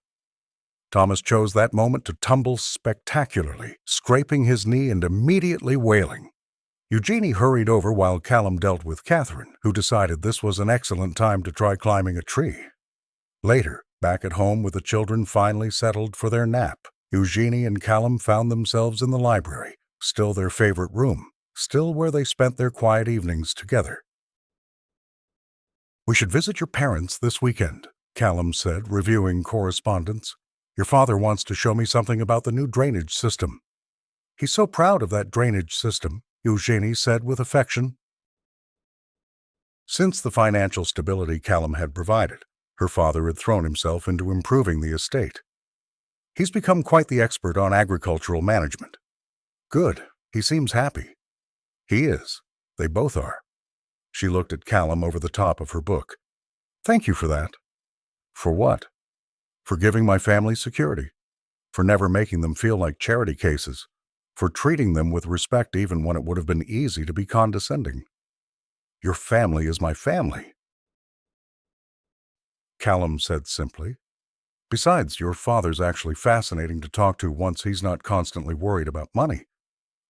Thomas chose that moment to tumble spectacularly, scraping his knee and immediately wailing. Eugenie hurried over while Callum dealt with Catherine, who decided this was an excellent time to try climbing a tree. Later, back at home with the children finally settled for their nap, Eugenie and Callum found themselves in the library, still their favorite room, still where they spent their quiet evenings together. "We should visit your parents this weekend," Callum said, reviewing correspondence. "Your father wants to show me something about the new drainage system." "He's so proud of that drainage system," Eugenie said with affection. Since the financial stability Callum had provided, her father had thrown himself into improving the estate. "He's become quite the expert on agricultural management." "Good. He seems happy." "He is. They both are." She looked at Callum over the top of her book. "Thank you for that." "For what?" "For giving my family security. For never making them feel like charity cases. For treating them with respect even when it would have been easy to be condescending." "Your family is my family," Callum said simply. "Besides, your father's actually fascinating to talk to once he's not constantly worried about money."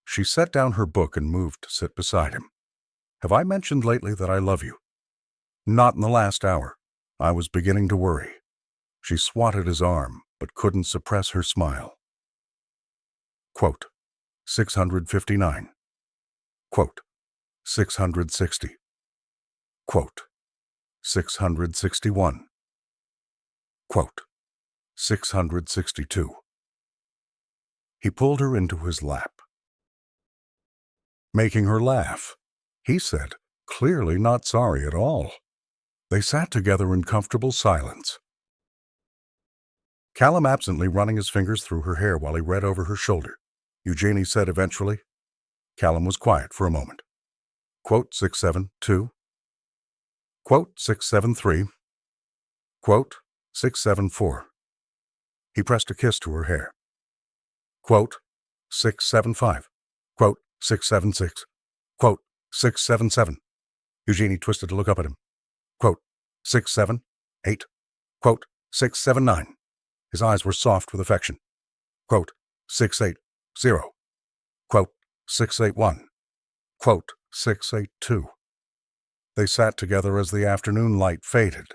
She set down her book and moved to sit beside him. "Have I mentioned lately that I love you?" "Not in the last hour. I was beginning to worry." She swatted his arm, but couldn't suppress her smile. Quote 659. Quote 660. Quote 661. Quote 662. He pulled her into his lap, making her laugh. He said, clearly not sorry at all. They sat together in comfortable silence. Callum absently running his fingers through her hair while he read over her shoulder. Eugenie said eventually. Callum was quiet for a moment. Quote 672. Quote 673. Quote 674. He pressed a kiss to her hair. Quote, 675. Quote, 676. Quote, 677. Eugenie twisted to look up at him. Quote, 678. Quote, 679. His eyes were soft with affection. Quote, 680. Quote, 681. Quote, 682. They sat together as the afternoon light faded,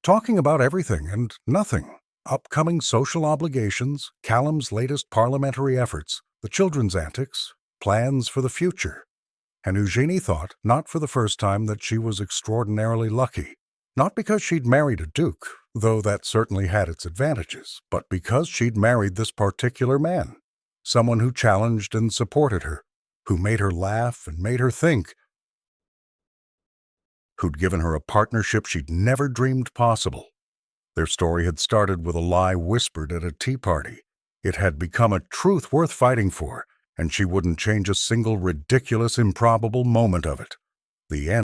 talking about everything and nothing. Upcoming social obligations, Callum's latest parliamentary efforts, the children's antics, plans for the future. And Eugenie thought, not for the first time, that she was extraordinarily lucky. Not because she'd married a duke, though that certainly had its advantages, but because she'd married this particular man. Someone who challenged and supported her, who made her laugh and made her think, who'd given her a partnership she'd never dreamed possible. Their story had started with a lie whispered at a tea party. It had become a truth worth fighting for, and she wouldn't change a single ridiculous, improbable moment of it. The end.